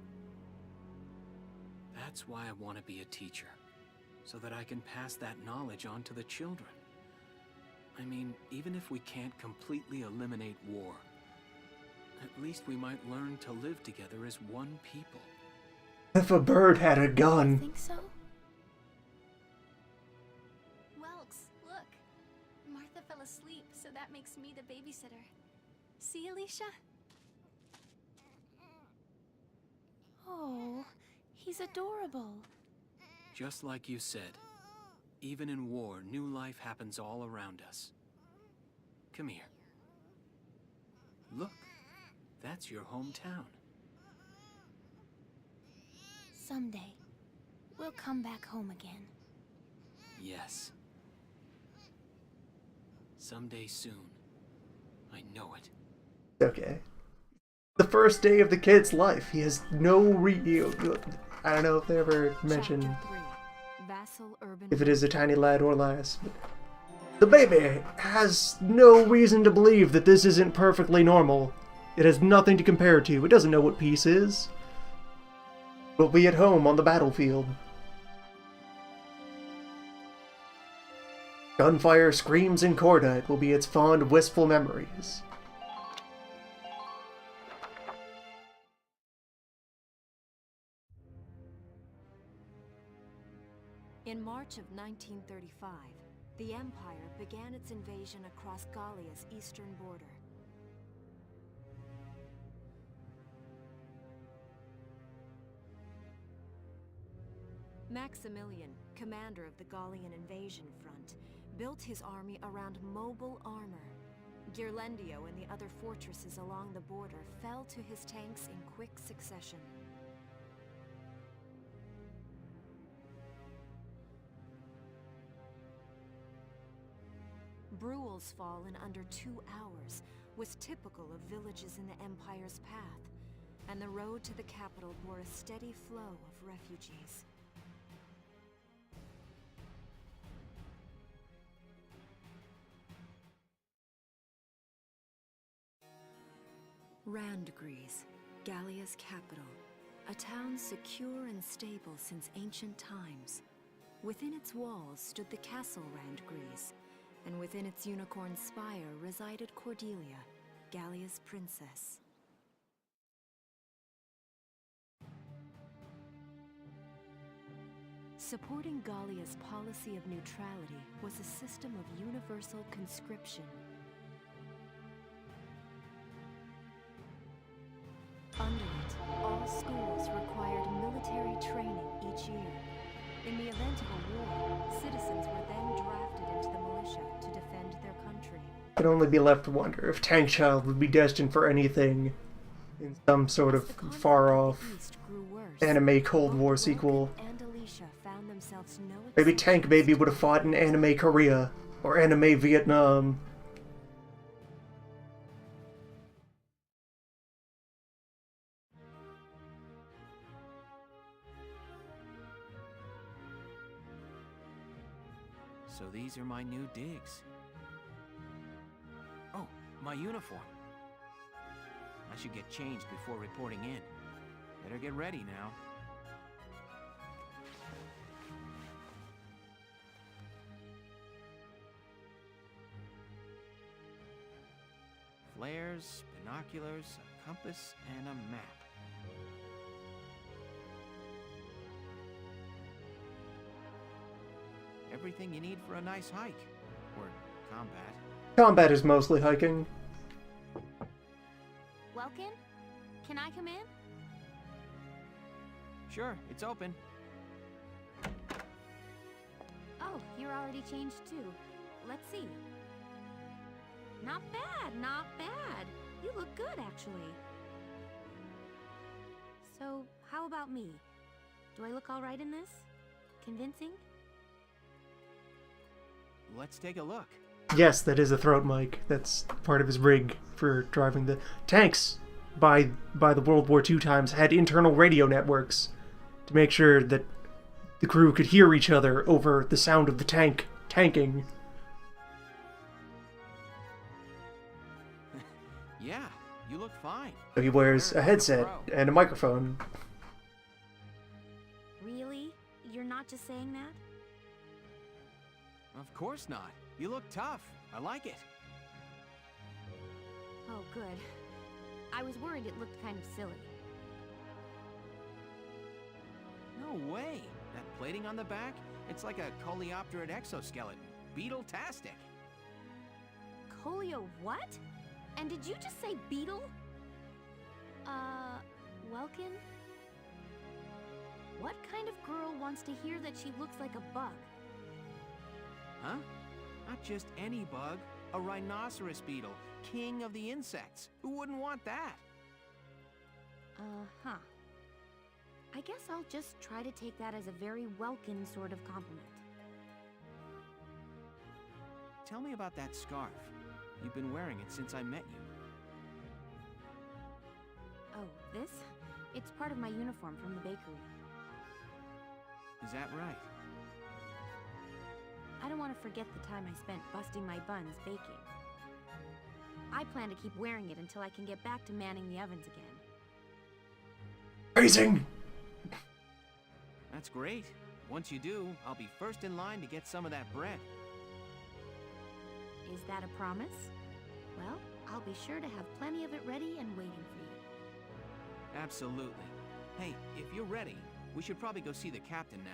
That's why I want to be a teacher, so that I can pass that knowledge on to the children. I mean, even if we can't completely eliminate war, at least we might learn to live together as one people. If a bird had a gun. Think so? Welks, look. Martha fell asleep, so that makes me the babysitter. See, Alicia? Oh, he's adorable. Just like you said, even in war, new life happens all around us. Come here. Look, that's your hometown. Someday, we'll come back home again. Yes. Someday soon. I know it. Okay. The first day of the kid's life. He has no I don't know if they ever mention if it is a tiny lad or lass. But the baby has no reason to believe that this isn't perfectly normal. It has nothing to compare to. It doesn't know what peace is. We'll be at home on the battlefield. Gunfire, screams, and cordite will be its fond, wistful memories. In March of 1935, the Empire began its invasion across Gallia's eastern border. Maximilian, commander of the Gallian invasion front, built his army around mobile armor. Ghirlandaio and the other fortresses along the border fell to his tanks in quick succession. Bruhl's fall in under 2 hours was typical of villages in the Empire's path, and the road to the capital bore a steady flow of refugees. Randgries, Gallia's capital, a town secure and stable since ancient times. Within its walls stood the castle Randgries, and within its unicorn spire resided Cordelia, Gallia's princess. Supporting Gallia's policy of neutrality was a system of universal conscription. Under it, all schools required military training each year. In the event of a war, citizens were then drafted into the militia to defend their country. It can only be left to wonder if Tank Child would be destined for anything in some sort of far-off anime Cold War sequel. Maybe Tank Baby would have fought in anime Korea or anime Vietnam. So these are my new digs. Oh, my uniform. I should get changed before reporting in. Better get ready now. Flares, binoculars, a compass, and a map. Everything you need for a nice hike. Or combat. Combat is mostly hiking. Welkin? Can I come in? Sure, it's open. Oh, you're already changed too. Let's see. Not bad, not bad. You look good, actually. So, how about me? Do I look all right in this? Convincing? Let's take a look. Yes, that is a throat mic. That's part of his rig for driving the tanks. By the World War II times, had internal radio networks to make sure that the crew could hear each other over the sound of the tank tanking. Yeah, you look fine. So he wears a headset and a microphone. Really? You're not just saying that? Of course not. You look tough. I like it. Oh, good. I was worried it looked kind of silly. No way. That plating on the back? It's like a coleopterate exoskeleton. Beetle-tastic. Colio what? And did you just say beetle? Welkin? What kind of girl wants to hear that she looks like a bug? Huh? Not just any bug. A rhinoceros beetle. King of the insects. Who wouldn't want that? Uh-huh. I guess I'll just try to take that as a very Welkin sort of compliment. Tell me about that scarf. You've been wearing it since I met you. Oh, this? It's part of my uniform from the bakery. Is that right? I don't want to forget the time I spent busting my buns baking. I plan to keep wearing it until I can get back to manning the ovens again. Amazing! That's great. Once you do, I'll be first in line to get some of that bread. Is that a promise? Well, I'll be sure to have plenty of it ready and waiting for you. Absolutely. Hey, if you're ready, we should probably go see the captain now.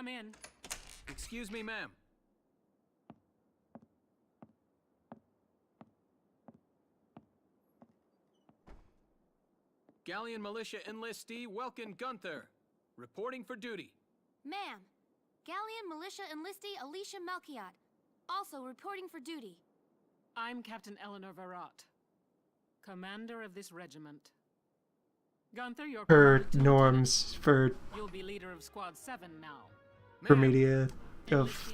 Come in. Excuse me, ma'am. Galleon Militia Enlistee Welkin Gunther, reporting for duty. Ma'am, Galleon Militia Enlistee Alicia Melchiot, also reporting for duty. I'm Captain Eleanor Varrot, commander of this regiment. Gunther, your For norms, for You'll be leader of Squad 7 now. for media of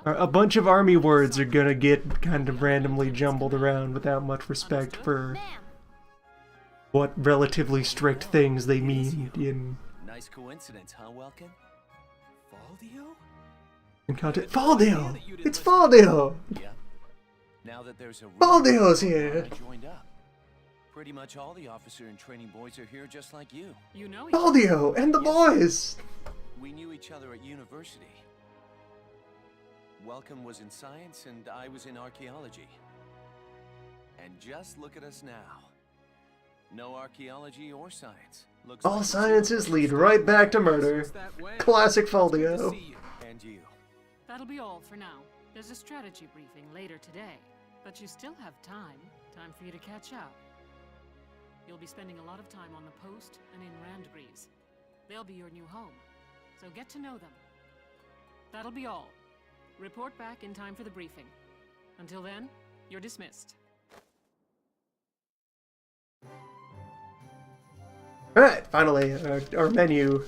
a bunch of army words are gonna get kind of randomly jumbled around without much respect for Ma'am, what relatively strict things they mean in Nice coincidence, huh, Welkin? Faldio? content. Faldio! It's Faldio! Yeah. Now that there's a Faldio's here! I joined up. Pretty much all the officer and training boys are here just like you. You know Faldio and the boys! We knew each other at university. Welcome was in science and I was in archaeology. And just look at us now. No archaeology or science. Looks All like sciences lead right back to murder. that way. Classic Good to Faldio. see you. And you. That'll be all for now. There's a strategy briefing later today, but you still have time. Time for you to catch up. You'll be spending a lot of time on the post and in Randgreaves. They'll be your new home, so get to know them. That'll be all. Report back in time for the briefing. Until then, you're dismissed. Alright, finally, our menu.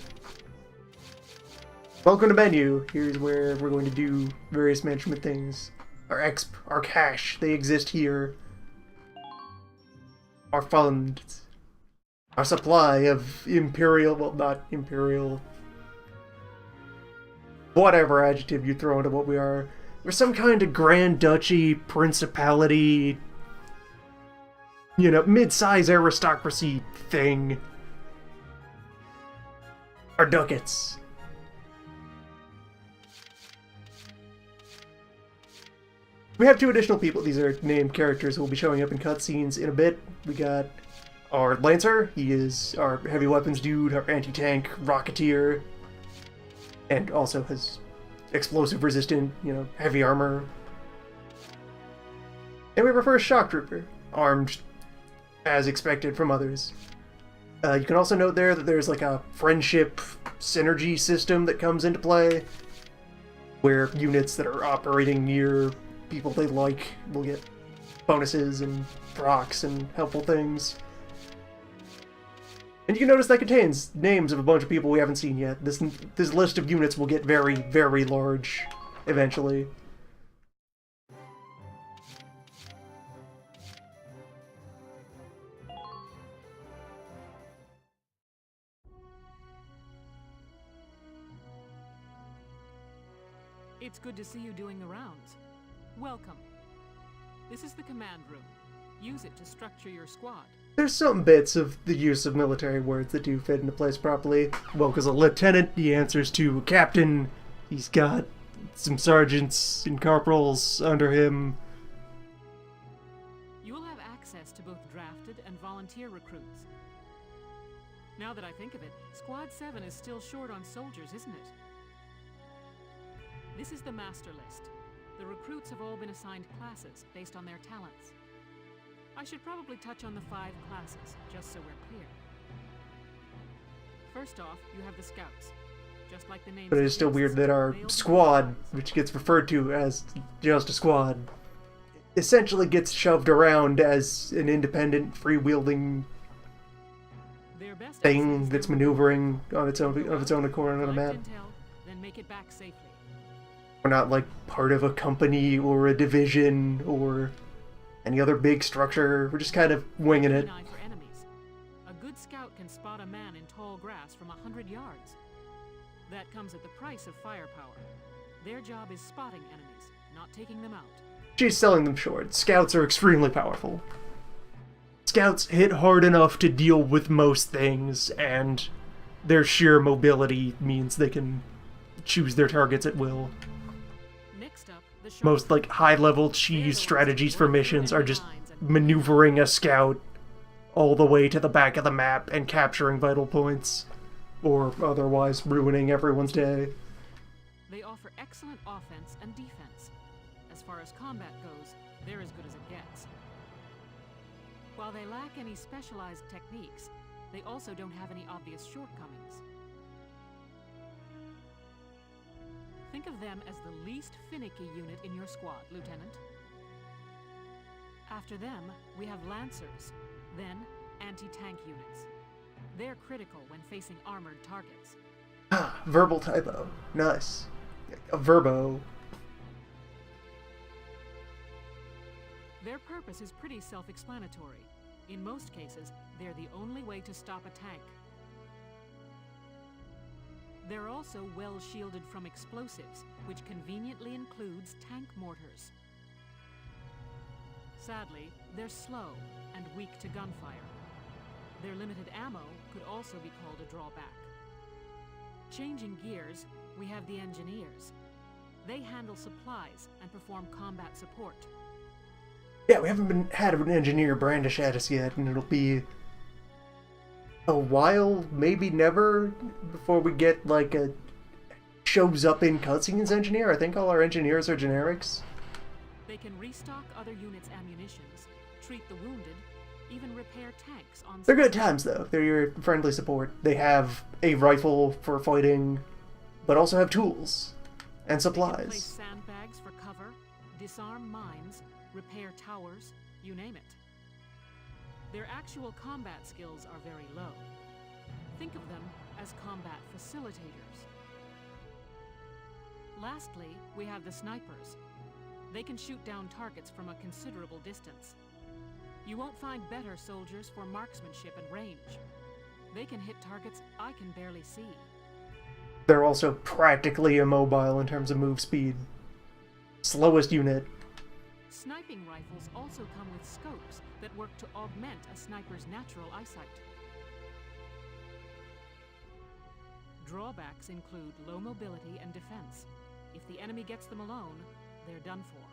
Welcome to menu. Here's where we're going to do various management things. Our exp, our cash, they exist here. Our funds. Our supply of imperial, well, not imperial. Whatever adjective you throw into what we are. We're some kind of Grand Duchy, Principality, you know, mid-size aristocracy thing. Our ducats. We have two additional people. These are named characters who will be showing up in cutscenes in a bit. We got our Lancer. He is our heavy weapons dude, our anti-tank rocketeer, and also has explosive resistant, you know, heavy armor. And we have our first shock trooper, armed as expected from others. You can also note there that there's like a friendship synergy system that comes into play, where units that are operating near people they like will get bonuses and procs and helpful things. And you can notice that contains names of a bunch of people we haven't seen yet. This list of units will get very, very large eventually. It's good to see you doing the rounds. Welcome. This is the command room. Use it to structure your squad. There's some bits of the use of military words that do fit into place properly. Welk is a lieutenant, he answers to a captain, he's got some sergeants and corporals under him. You will have access to both drafted and volunteer recruits. Now that I think of it, Squad 7 is still short on soldiers, isn't it? This is the master list. The recruits have all been assigned classes based on their talents. I should probably touch on the 5 classes, just so we're clear. First off, you have the scouts. Just like the name. But it is still weird that our squad, which gets referred to as just a squad, essentially gets shoved around as an independent, freewheeling thing that's maneuvering on its own accord on a map. Then make it back safely. We're not like part of a company or a division or any other big structure. We're just kind of winging it. For enemies. A good scout can spot a man in tall grass from 100 yards. That comes at the price of firepower. Their job is spotting enemies, not taking them out. She's selling them short. Scouts are extremely powerful. Scouts hit hard enough to deal with most things, and their sheer mobility means they can choose their targets at will. Next up, the Most like high-level cheese strategies for missions are just maneuvering a scout all the way to the back of the map and capturing vital points, or otherwise ruining everyone's day. They offer excellent offense and defense. As far as combat goes, they're as good as it gets. While they lack any specialized techniques, they also don't have any obvious shortcomings. Think of them as the least finicky unit in your squad, Lieutenant. After them, we have Lancers, then anti-tank units. They're critical when facing armored targets. Ah, verbal typo. Nice. A verbo. Their purpose is pretty self-explanatory. In most cases, they're the only way to stop a tank. They're also well shielded from explosives, which conveniently includes tank mortars. Sadly, they're slow and weak to gunfire. Their limited ammo could also be called a drawback. Changing gears, we have the engineers. They handle supplies and perform combat support. Yeah, we haven't had an engineer brandish at us yet, and it'll be a while, maybe never, before we get, like, a shows up in cutscenes engineer. I think all our engineers are generics. They can restock other units' ammunitions, treat the wounded, even repair tanks on... They're good times, though. They're your friendly support. They have a rifle for fighting, but also have tools and supplies. They can place sandbags for cover, disarm mines, repair towers, you name it. Their actual combat skills are very low. Think of them as combat facilitators. Lastly, we have the snipers. They can shoot down targets from a considerable distance. You won't find better soldiers for marksmanship and range. They can hit targets I can barely see. They're also practically immobile in terms of move speed. Slowest unit. Sniping rifles also come with scopes that work to augment a sniper's natural eyesight. Drawbacks include low mobility and defense. If the enemy gets them alone, they're done for.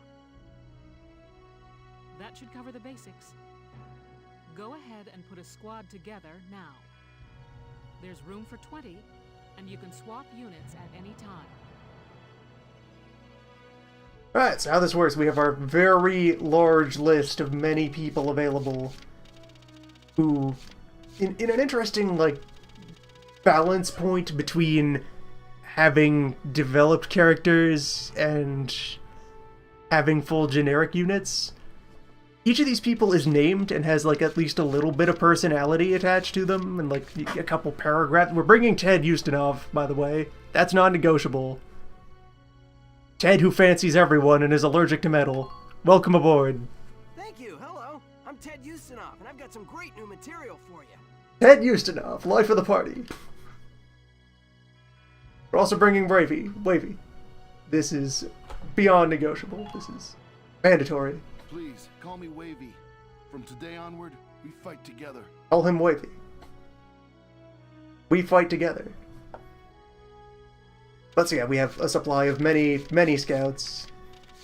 That should cover the basics. Go ahead and put a squad together now. There's room for 20, and you can swap units at any time. Alright, so how this works, we have our very large list of many people available who, in an interesting, like, balance point between having developed characters and having full generic units. Each of these people is named and has, like, at least a little bit of personality attached to them, and, like, a couple paragraphs. We're bringing Ted Ustinov, by the way. That's non-negotiable. Ted, who fancies everyone and is allergic to metal. Welcome aboard. Thank you, hello. I'm Ted Ustinov, and I've got some great new material for you. Ted Ustinov, life of the party. We're also bringing Wavy. This is beyond negotiable. This is mandatory. Please, call me Wavy. From today onward, we fight together. Call him Wavy. We fight together. But so yeah, we have a supply of many scouts,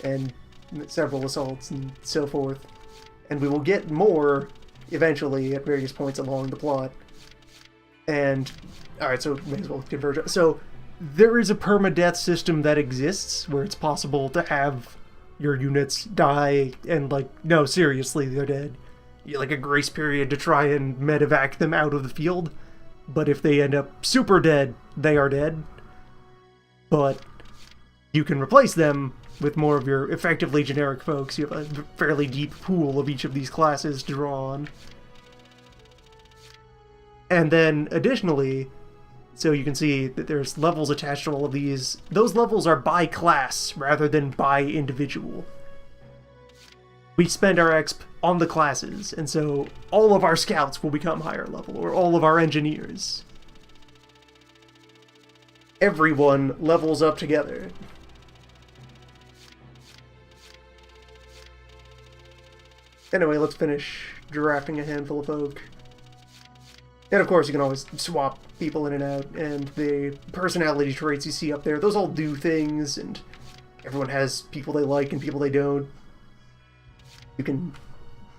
and several assaults, and so forth. And we will get more, eventually, at various points along the plot. And, alright, so may as well converge. So, there is a permadeath system that exists, where it's possible to have your units die, and, like, no, seriously, they're dead. You like a grace period to try and medevac them out of the field, but if they end up super dead, they are dead. But you can replace them with more of your effectively generic folks. You have a fairly deep pool of each of these classes to draw on. And then, additionally, so you can see that there's levels attached to all of these. Those levels are by class rather than by individual. We spend our exp on the classes, and so all of our scouts will become higher level, or all of our engineers. Everyone levels up together. Anyway, let's finish drafting a handful of folk. And of course, you can always swap people in and out, and the personality traits you see up there, those all do things, and everyone has people they like and people they don't. You can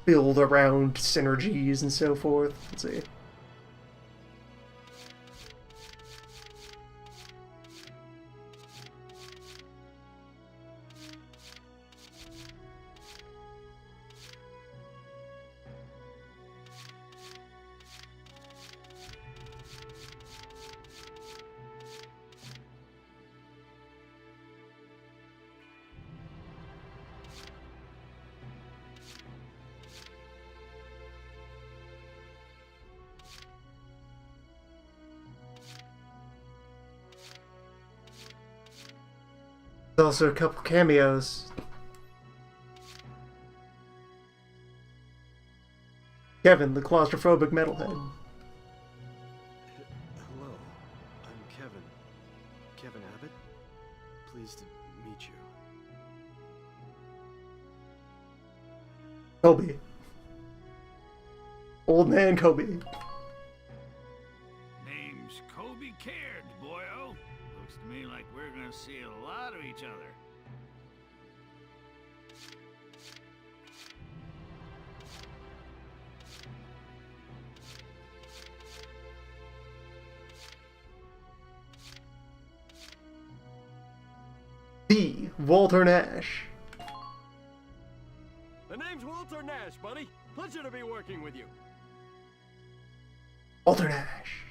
build around synergies and so forth. Let's see. There's also a couple cameos. Kevin, the claustrophobic metalhead. Hello, I'm Kevin. Kevin Abbott? Pleased to meet you. Kobe. Old man Kobe. Name's Kobe Caird, boyo. Looks to me like we're gonna see a lot of each other. The Walter Nash. The name's Walter Nash, buddy. Pleasure to be working with you. Walter Nash.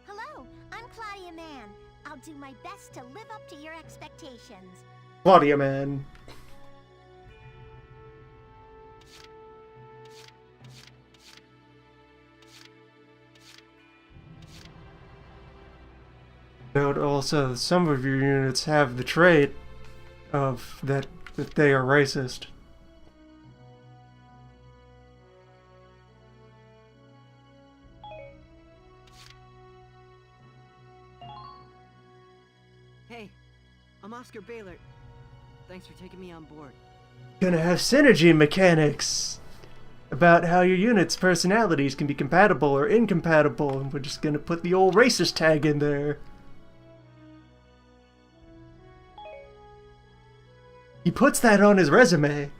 Hello, I'm Claudia Mann. I'll do my best to live up to your expectations. Claudia Man. Note also, some of your units have the trait of that they are racist. Hey, I'm Oscar Baylor. Thanks for taking me on board. Gonna have synergy mechanics about how your units' personalities can be compatible or incompatible, and we're just gonna put the old racist tag in there. He puts that on his resume.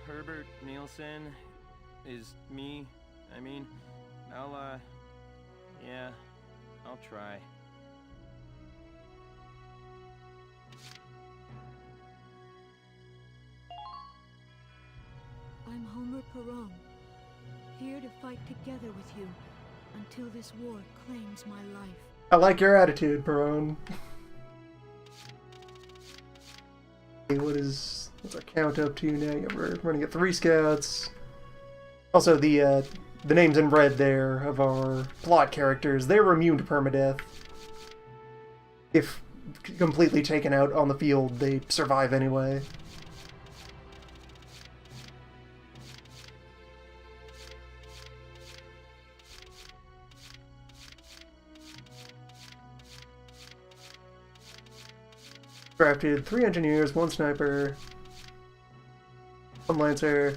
Herbert Nielsen is me. I mean, yeah, I'll try. I'm Homer Perron, here to fight together with you until this war claims my life. I like your attitude, Perone. What's our count up to now? Yeah, we're running at 3 scouts. Also, the names in red there of our plot characters, they're immune to permadeath. If completely taken out on the field, they survive anyway. Drafted 3 engineers, 1 sniper, 1 lancer,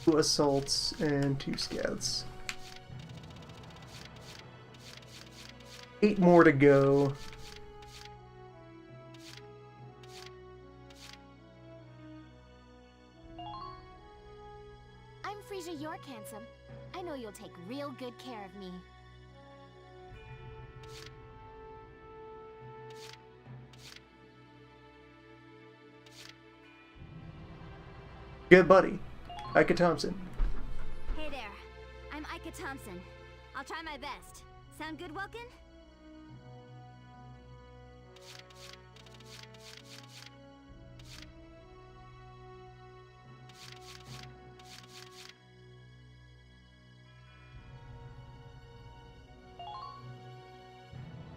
2 assaults, and 2 scouts. 8 more to go. I'm Frasier York, handsome. I know you'll take real good care of me. Good buddy, Ika Thompson. Hey there, I'm Ika Thompson. I'll try my best. Sound good, Welkin?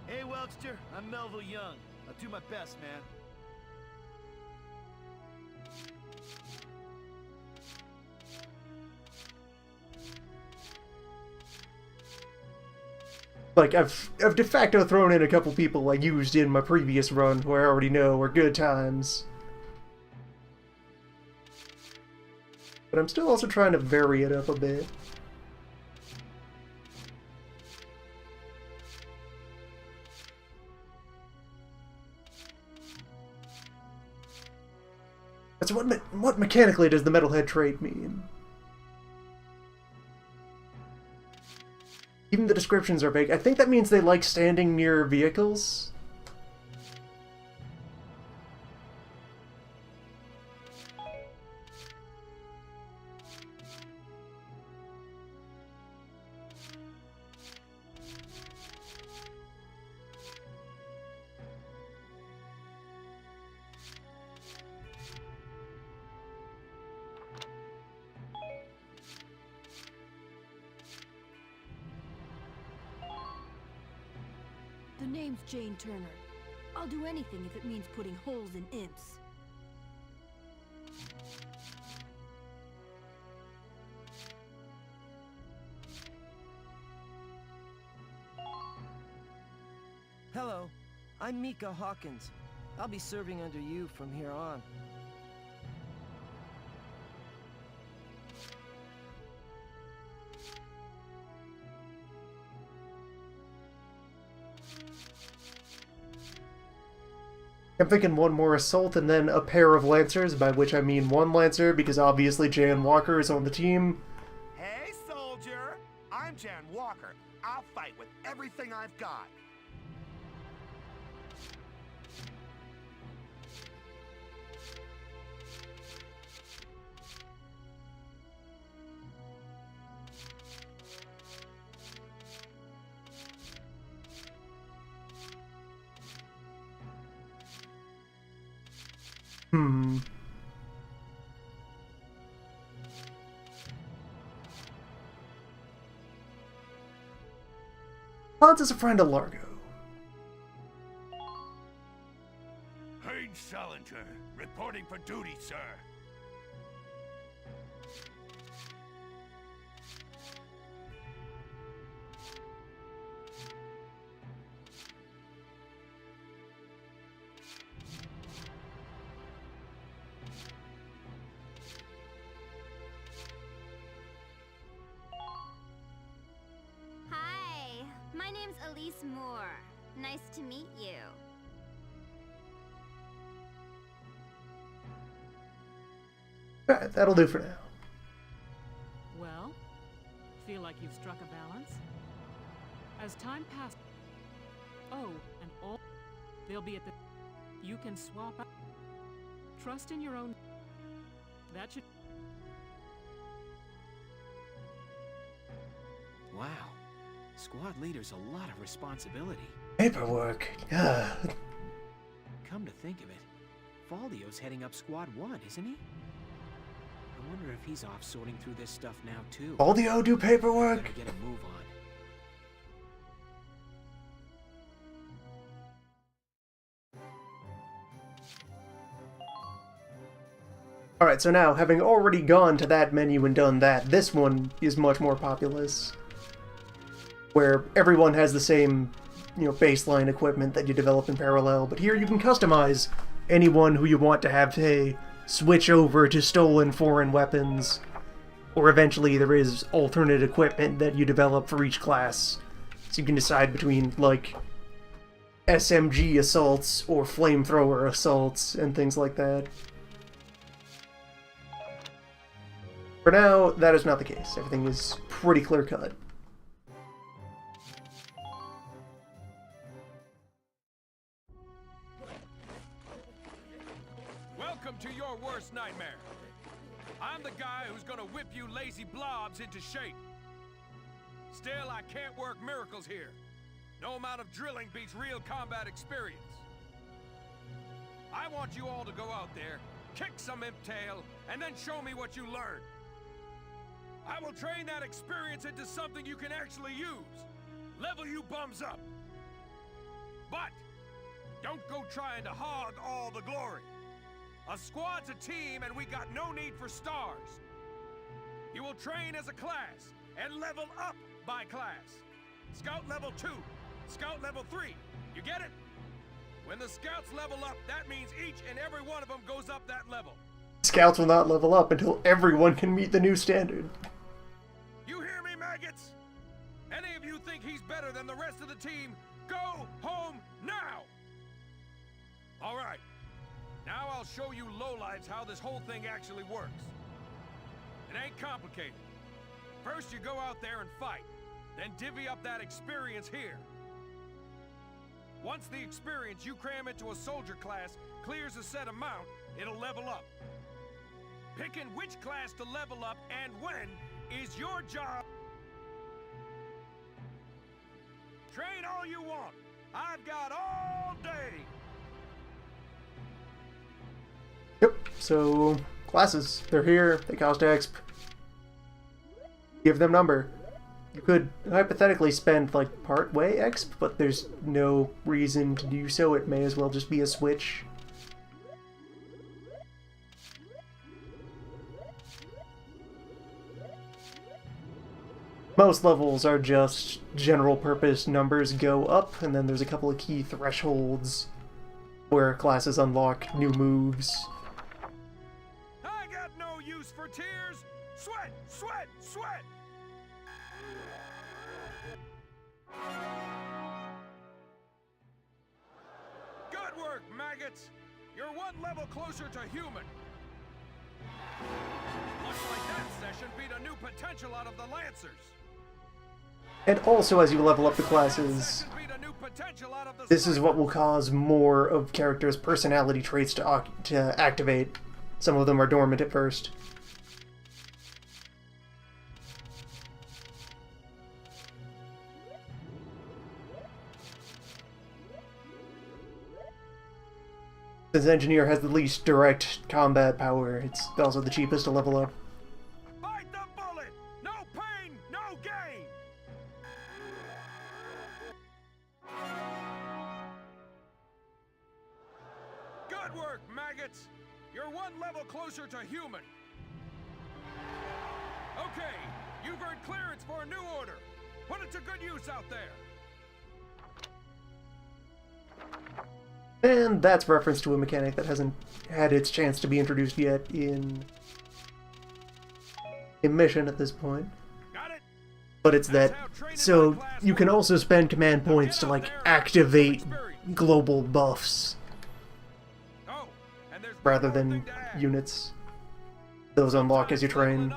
Hey, Welkster, I'm Melville Young. I'll do my best, man. Like, I've de facto thrown in a couple people I used in my previous run who I already know are good times. But I'm still also trying to vary it up a bit. So what mechanically does the metalhead trait mean? Even the descriptions are vague. I think that means they like standing near vehicles. The name's Jane Turner. I'll do anything if it means putting holes in imps. Hello, I'm Mika Hawkins. I'll be serving under you from here on. I'm thinking one more assault and then a pair of lancers, by which I mean one lancer because obviously Jan Walker is on the team. Hey, soldier! I'm Jan Walker. I'll fight with everything I've got. Hans is a friend of Largo. Haynes Salinger, reporting for duty, sir. Hi, my name's Elise Moore. Nice to meet you. Alright, that'll do for now. Well, feel like you've struck a balance? As time passes... Oh, and all... They'll be at the... You can swap out... Trust in your own... That should... Wow. Squad leader's a lot of responsibility. Paperwork. Yeah. Come to think of it, Faldio's heading up Squad 1, isn't he? I wonder if he's off sorting through this stuff now, too. Faldio do paperwork? Better get a move on. Alright, so now, having already gone to that menu and done that, this one is much more populous. Where everyone has the same, baseline equipment that you develop in parallel, but here you can customize anyone who you want to have, say, switch over to stolen foreign weapons, or eventually there is alternate equipment that you develop for each class. So you can decide between, like, SMG assaults or flamethrower assaults and things like that. For now, that is not the case. Everything is pretty clear-cut. Welcome to your worst nightmare. I'm the guy who's gonna whip you lazy blobs into shape. Still, I can't work miracles here. No amount of drilling beats real combat experience. I want you all to go out there, kick some imp tail, and then show me what you learned. I will train that experience into something you can actually use. Level you bums up. But don't go trying to hog all the glory. A squad's a team and we got no need for stars. You will train as a class and level up by class. Scout level 2, Scout level 3. You get it? When the scouts level up, that means each and every one of them goes up that level. Scouts will not level up until everyone can meet the new standard. You hear me, maggots? Any of you think he's better than the rest of the team, go home now! Alright, now I'll show you lowlives how this whole thing actually works. It ain't complicated. First you go out there and fight, then divvy up that experience here. Once the experience you cram into a soldier class clears a set amount, it'll level up. Picking which class to level up and when is your job. Train all you want. I've got all day. Yep, so classes. They're here, they cost exp. Give them number. You could hypothetically spend like part way exp, but there's no reason to do so. It may as well just be a switch. Most levels are just general purpose numbers go up, and then there's a couple of key thresholds where classes unlock new moves. I got no use for tears. Sweat, sweat, sweat. Good work, maggots. You're one level closer to human. Looks like that session beat a new potential out of the Lancers. And also, as you level up the classes, this is what will cause more of characters' personality traits to activate. Some of them are dormant at first. Since Engineer has the least direct combat power, it's also the cheapest to level up. Bite the bullet! No pain, no gain! Good work, maggots! You're one level closer to human. Okay, you've earned clearance for a new order. Put it to good use out there. And that's reference to a mechanic that hasn't had its chance to be introduced yet in Mission at this point. But it's that, so you can also spend command points to like activate global buffs rather than units. Those unlock as you train.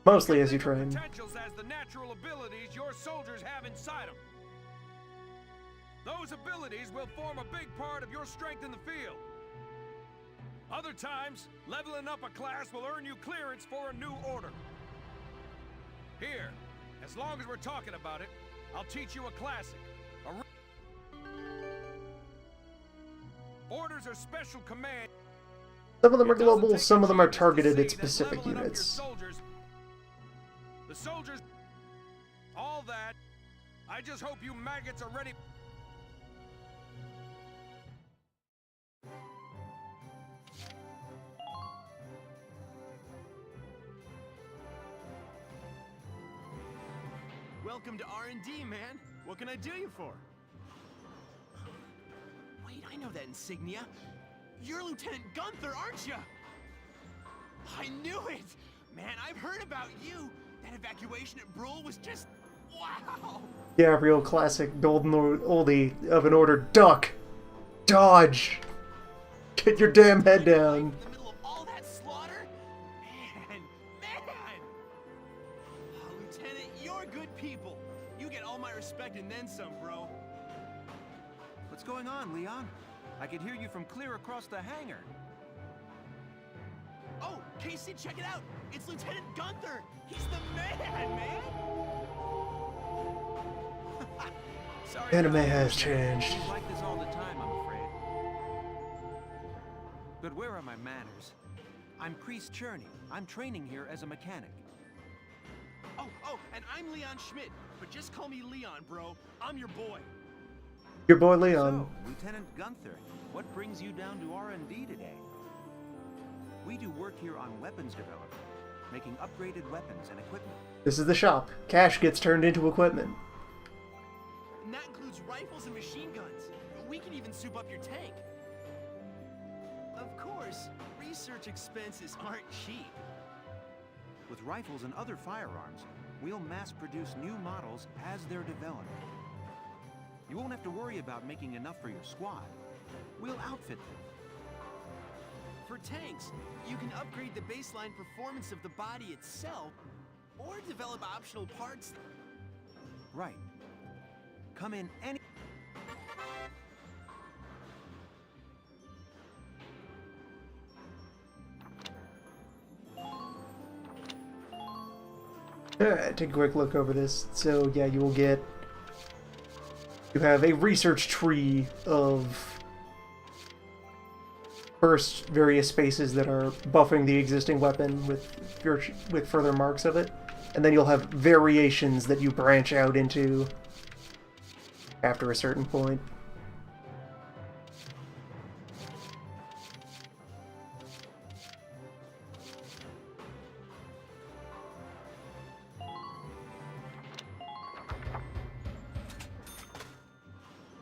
Mostly as you train. Potentials as the natural abilities your soldiers have inside them. Those abilities will form a big part of your strength in the field. Other times, leveling up a class will earn you clearance for a new order. Here, as long as we're talking about it, I'll teach you a classic. Orders are special command. Some of them are global, some of them are targeted at specific units. The soldiers, all that. I just hope you maggots are ready. Welcome to R&D, man. What can I do you for? Wait, I know that insignia. You're Lieutenant Gunther, aren't you? I knew it! Man, I've heard about you. That evacuation at Brule was just... wow! Yeah, real classic golden oldie of an order. Duck! Dodge! Get your damn head down! And then some, bro. What's going on, Leon? I could hear you from clear across the hangar. Oh, Casey, check it out! It's Lieutenant Gunther! He's the man! Sorry, Anime has changed. I like this all the time, I'm afraid. But where are my manners? I'm Kreese Cherney. I'm training here as a mechanic. Oh, and I'm Leon Schmidt. But just call me Leon, bro. I'm your boy. Your boy Leon. So, Lieutenant Gunther, what brings you down to R&D today? We do work here on weapons development, making upgraded weapons and equipment. This is the shop. Cash gets turned into equipment. And that includes rifles and machine guns. We can even soup up your tank. Of course, research expenses aren't cheap. With rifles and other firearms, we'll mass-produce new models as they're developed. You won't have to worry about making enough for your squad. We'll outfit them. For tanks, you can upgrade the baseline performance of the body itself, or develop optional parts. Right. Come in any... Alright, take a quick look over this. So, yeah, you will get... You have a research tree of first various spaces that are buffing the existing weapon with further marks of it, and then you'll have variations that you branch out into after a certain point.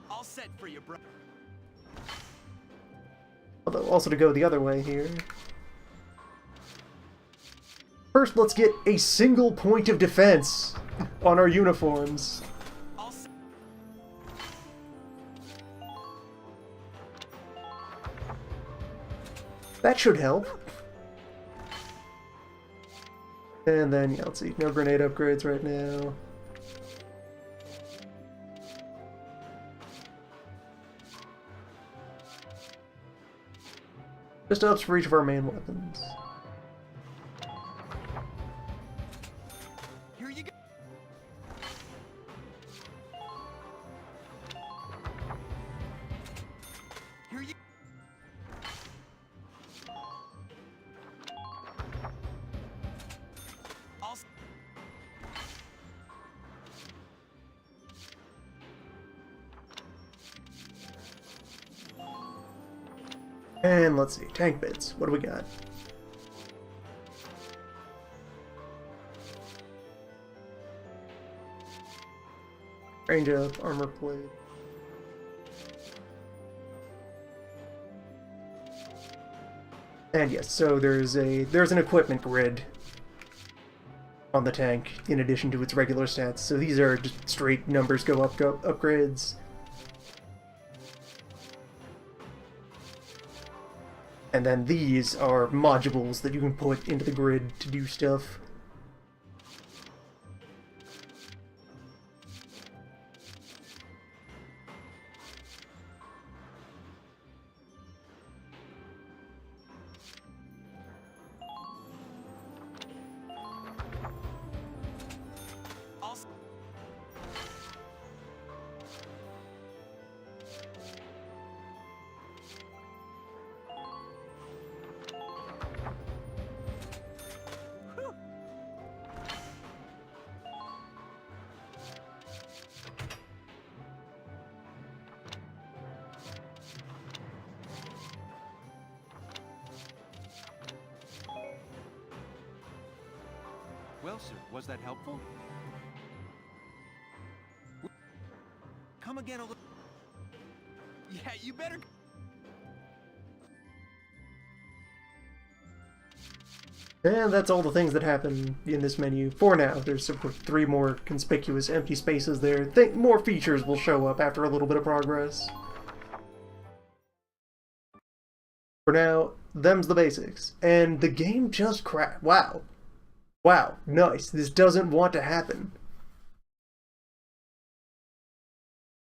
All set for you, bro. Although, also to go the other way here. First, let's get a single point of defense on our uniforms. That should help. And then, yeah, let's see. No grenade upgrades right now. Just ups for each of our main weapons. Here you go. Here you. All. And let's see, tank bits. What do we got? Range up, armor plate. And yes, so there's an equipment grid on the tank in addition to its regular stats. So these are just straight numbers go up, upgrades. And then these are modules that you can put into the grid to do stuff. Well, sir, was that helpful? Come again a little. Yeah, you better. And that's all the things that happen in this menu for now. There's of course 3 more conspicuous empty spaces there. Think more features will show up after a little bit of progress. For now, them's the basics. And the game just crashed. Wow. Wow, nice. This doesn't want to happen.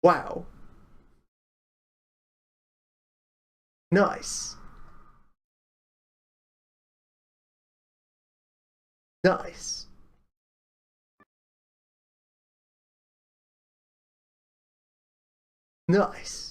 Wow. Nice. Nice. Nice.